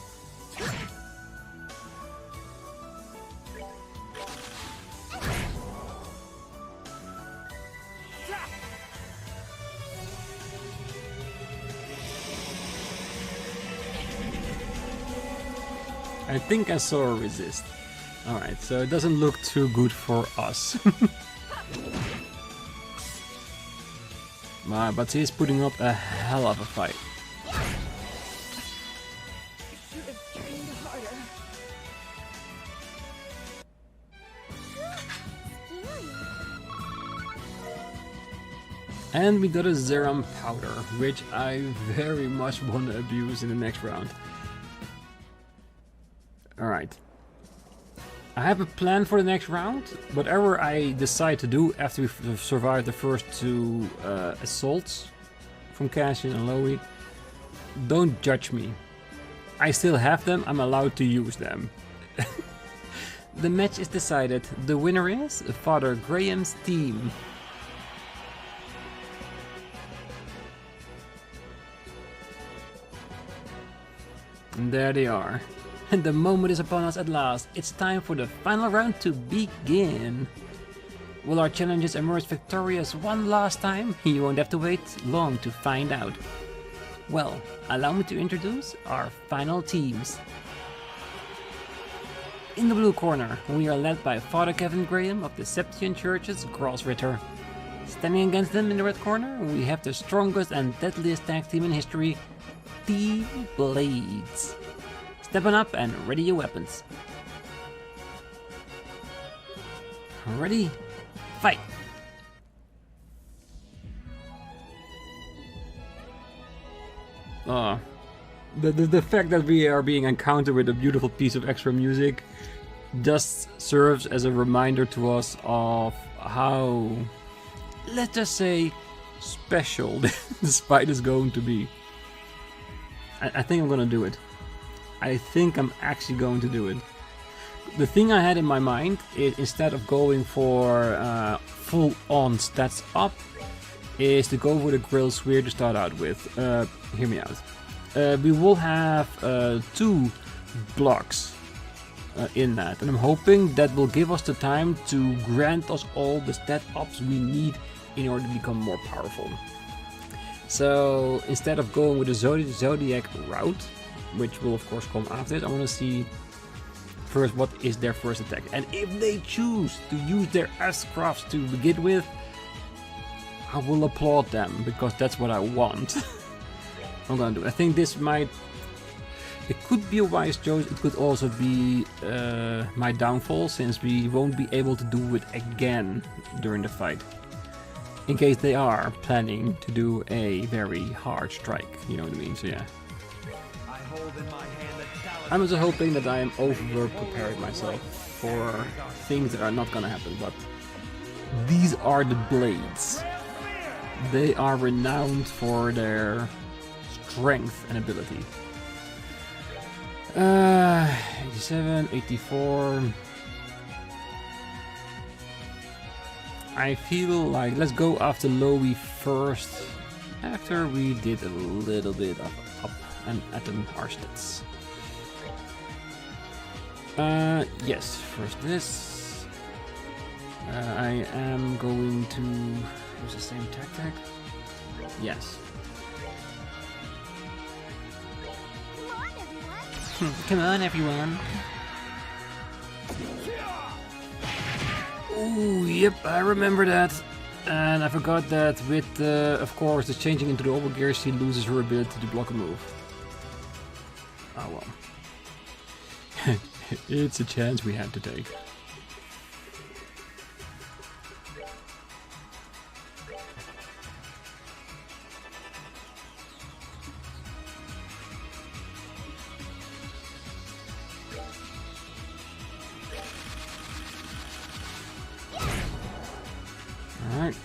I think I saw her resist. Alright, so it doesn't look too good for us. But she's putting up a hell of a fight. Should have trained harder. And we got a Zeram powder, which I very much want to abuse in the next round. Alright. I have a plan for the next round. Whatever I decide to do after we've survived the first two assaults from Cassius and Loey, don't judge me. I still have them, I'm allowed to use them. The match is decided. The winner is Father Graham's team. And there they are. And the moment is upon us at last. It's time for the final round to begin. Will our challengers emerge victorious one last time? You won't have to wait long to find out. Well, allow me to introduce our final teams. In the blue corner, we are led by Father Kevin Graham of the Septian Church's Gralsritter. Standing against them in the red corner, we have the strongest and deadliest tag team in history, the Blades. Step on up and ready your weapons. Ready? Fight! The fact that we are being encountered with a beautiful piece of extra music just serves as a reminder to us of how, let's just say, special this fight is going to be. I think I'm gonna do it. I think I'm actually going to do it. The thing I had in my mind is, instead of going for full-on stats up, is to go with a Gralsritter to start out with. Hear me out. We will have 2 blocks in that. And I'm hoping that will give us the time to grant us all the stat ups we need in order to become more powerful. So instead of going with the Zodiac route, which will of course come after it, I want to see first what is their first attack. And if they choose to use their S-crafts to begin with, I will applaud them, because that's what I want. I'm gonna do. I think this might... It could be a wise choice, it could also be my downfall, since we won't be able to do it again during the fight. In case they are planning to do a very hard strike, you know what I mean, so yeah. I'm also hoping that I am over-prepared myself for things that are not gonna happen, but these are the blades. They are renowned for their strength and ability. 87, 84... I feel like let's go after Lowy first, after we did a little bit of up and atom our stats. Yes, first this. I am going to use the same tactic. Yes. Come on, everyone. Ooh, yep, I remember that. And I forgot that with, of course, the changing into the double gear, she loses her ability to block a move. Oh well. It's a chance we had to take. Alright,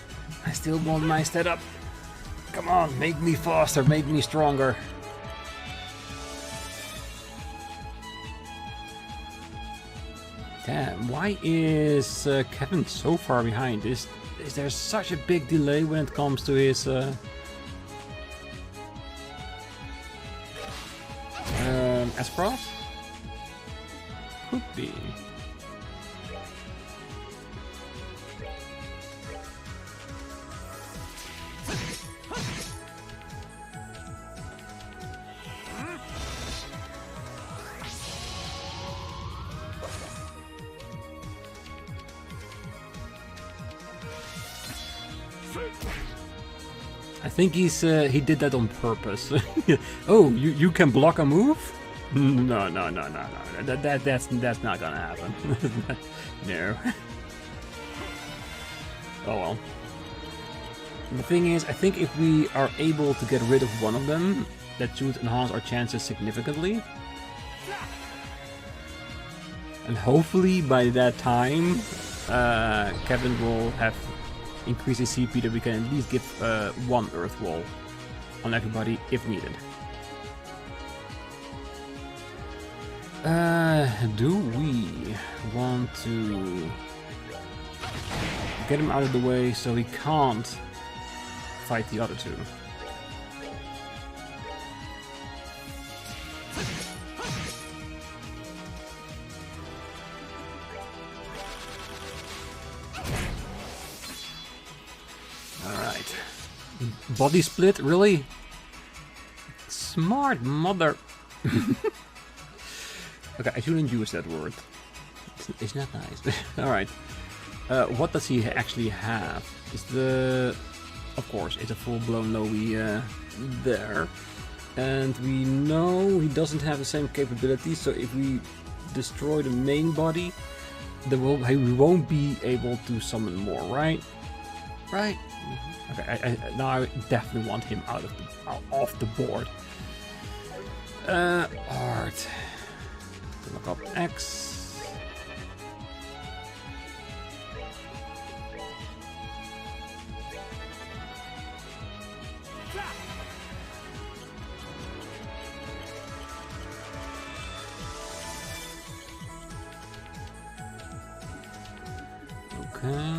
I still want my stat up. Come on, make me faster, make me stronger. Damn, why is Kevin so far behind? Is there such a big delay when it comes to his S-Cross? Could be. I think he did that on purpose. Oh, you can block a move? No. That's not gonna happen. No. Oh well. The thing is, I think if we are able to get rid of one of them, that should enhance our chances significantly. And hopefully by that time, Kevin will have increased his CP that we can at least give one Earth Wall on everybody if needed. Do we want to get him out of the way so he can't fight the other two? Alright. Body split, really? Smart mother. Okay, I shouldn't use that word. It's not nice. Alright. What does he actually have? Is the... Of course, it's a full-blown Lowy there. And we know he doesn't have the same capability, so if we destroy the main body, we won't be able to summon more, right? Right? Okay, now I definitely want him off the board. Art. Look up X. Okay.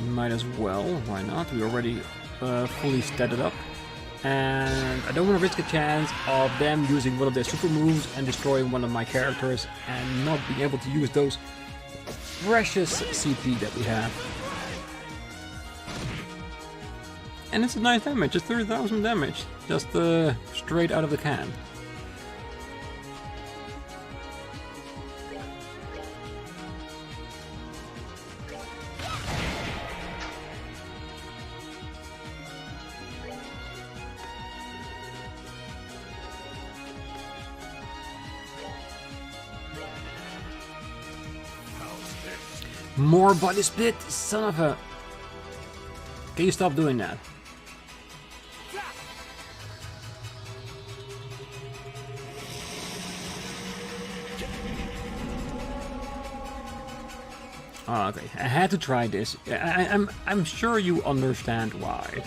Might as well, why not? We already fully statted up. And I don't want to risk a chance of them using one of their super moves and destroying one of my characters and not being able to use those precious CP that we have. And it's a nice damage, it's 30,000 damage, just straight out of the can. More body split, son of a... Can you stop doing that? Oh, okay, I had to try this. I'm sure you understand why.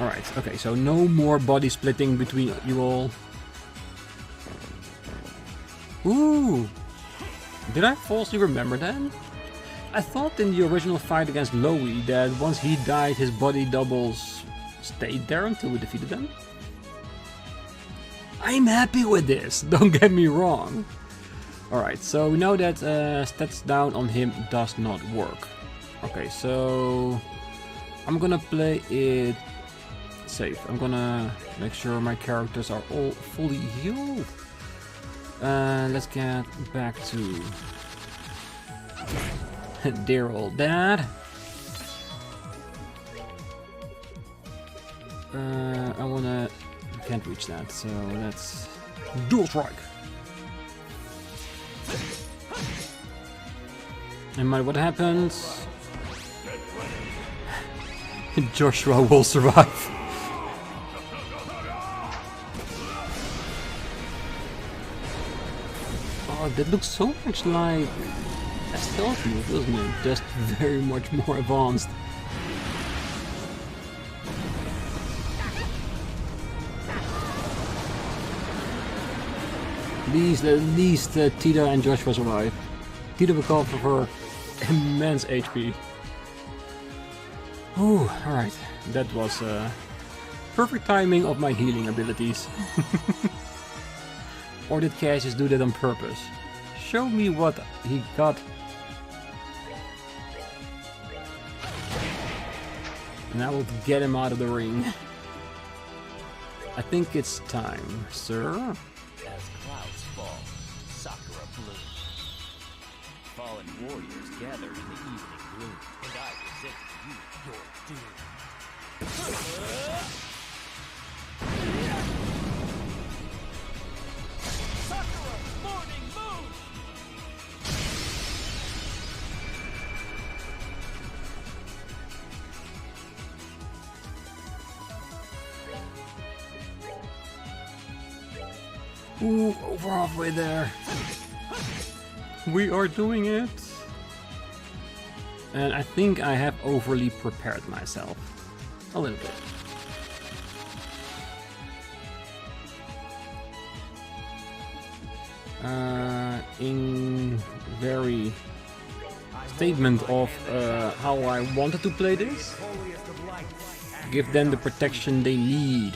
Alright, okay, so no more body splitting between you all. Ooh! Did I falsely remember that? I thought in the original fight against Lowy that once he died his body doubles stayed there until we defeated them. I'm happy with this, don't get me wrong. Alright, so we know that stats down on him does not work. Okay, so I'm gonna play it safe. I'm gonna make sure my characters are all fully healed. Let's get back to dear old dad. I wanna... can't reach that, so let's... Dual strike! And what happens? Joshua will survive. Oh, that looks so much like a stealth move, doesn't it? Just very much more advanced. At least Tita and Joshua survive. Tita will call for her immense HP. Ooh, alright. That was perfect timing of my healing abilities. Or did Cassius do that on purpose? Show me what he got. And I will get him out of the ring. I think it's time, sir. As clouds fall, Sakura blooms. Fallen warriors gather in the evening gloom, and I present to you your doom. Sakura, morning moon! Ooh, over halfway there. We are doing it. And I think I have overly prepared myself. A little bit. In very statement of how I wanted to play this. Give them the protection they need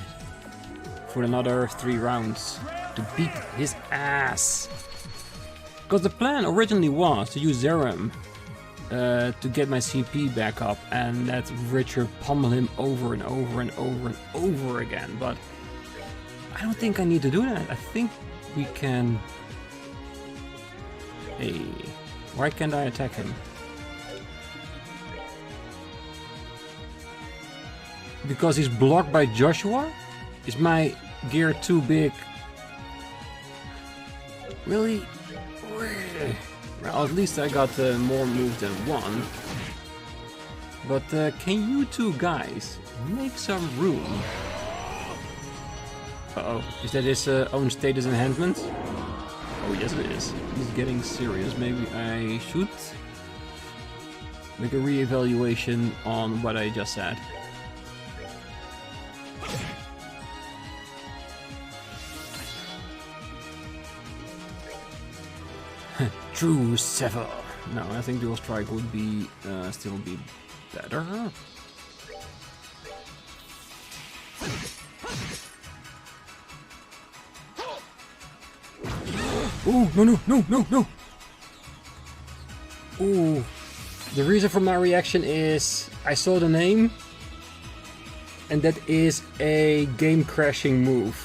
for another 3 rounds to beat his ass. Because the plan originally was to use Zerem to get my CP back up and let Richard pummel him over and over and over and over again. But I don't think I need to do that. I think we can... Hey, why can't I attack him? Because he's blocked by Joshua? Is my gear too big? Really? Well, at least I got more moves than one. But can you two guys make some room? Uh-oh, is that his own status enhancement? Oh yes it is. He's getting serious. Maybe I should make a re-evaluation on what I just said. True Sever. No, I think dual strike would be still be better. Oh, no. Ooh. The reason for my reaction is I saw the name, and that is a game-crashing move.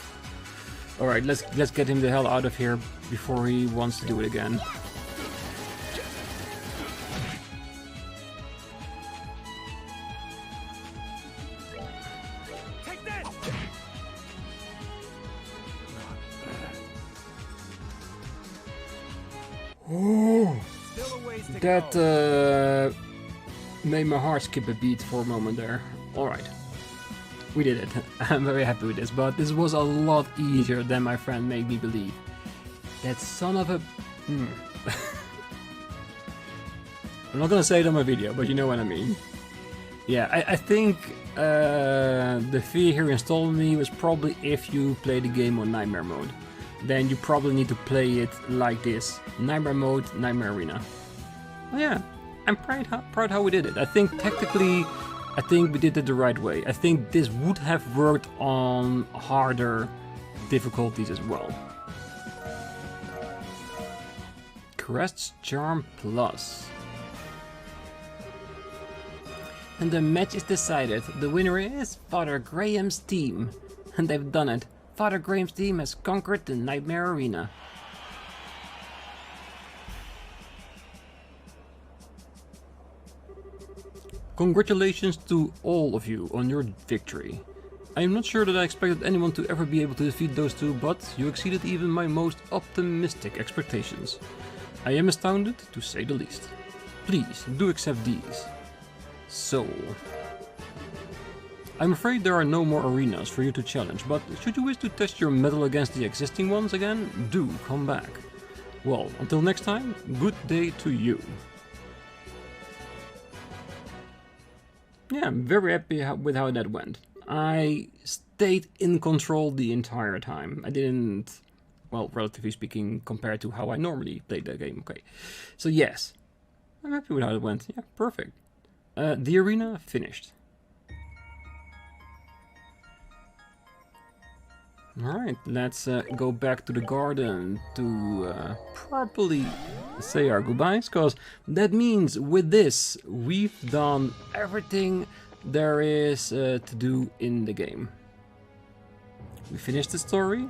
Alright, let's get him the hell out of here before he wants to do it again. Take that! Oh, Still a ways to that go. made my heart skip a beat for a moment there. Alright, we did it. I'm very happy with this, but this was a lot easier than my friend made me believe. That son of a... I'm not gonna say it on my video, but you know what I mean. Yeah, I think the fear here installed me was probably if you play the game on Nightmare mode. Then you probably need to play it like this. Nightmare mode, Nightmare Arena. Oh yeah, I'm proud how we did it. I think tactically, I think we did it the right way. I think this would have worked on harder difficulties as well. Crest's Charm Plus. And the match is decided. The winner is Father Graham's team. And they've done it. Father Graham's team has conquered the Nightmare Arena. Congratulations to all of you on your victory. I am not sure that I expected anyone to ever be able to defeat those two, but you exceeded even my most optimistic expectations. I am astounded, to say the least. Please, do accept these. Soul. I'm afraid there are no more arenas for you to challenge, but should you wish to test your mettle against the existing ones again, do come back. Well, until next time, good day to you. Yeah, I'm very happy with how that went. I stayed in control the entire time. I didn't, well, relatively speaking, compared to how I normally played that game. Okay, so yes, I'm happy with how it went. Yeah, perfect. The arena finished. Alright, let's go back to the garden to properly say our goodbyes, because that means with this we've done everything there is to do in the game. We finished the story,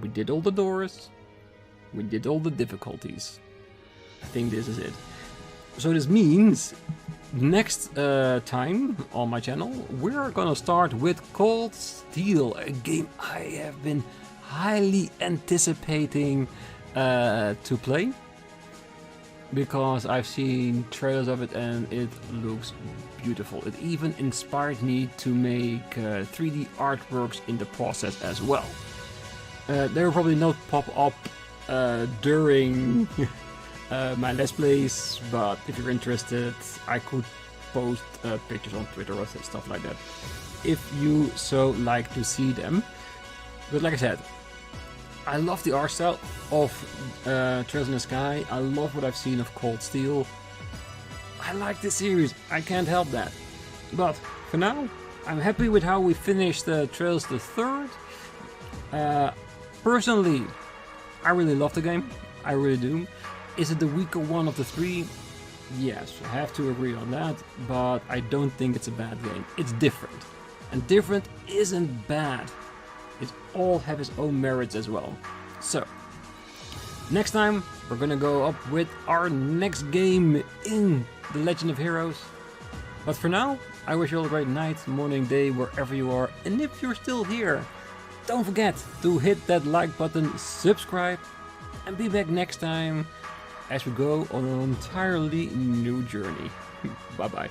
we did all the doors, we did all the difficulties. I think this is it. So this means next time on my channel we're gonna start with Cold Steel, a game I have been highly anticipating to play, because I've seen trailers of it and it looks beautiful. It even inspired me to make 3D artworks in the process as well. They will probably not pop up during my Let's Plays, but if you're interested, I could post pictures on Twitter or stuff like that, if you so like to see them. But like I said, I love the art style of Trails in the Sky. I love what I've seen of Cold Steel. I like this series, I can't help that. But for now, I'm happy with how we finished Trails the Third. Personally, I really love the game, I really do. Is it the weaker one of the three? Yes, I have to agree on that, but I don't think it's a bad game. It's different, and different isn't bad. It all have its own merits as well. So, next time we're gonna go up with our next game in The Legend of Heroes. But for now, I wish you all a great night, morning, day, wherever you are. And if you're still here, don't forget to hit that like button, subscribe, and be back next time as we go on an entirely new journey. Bye bye.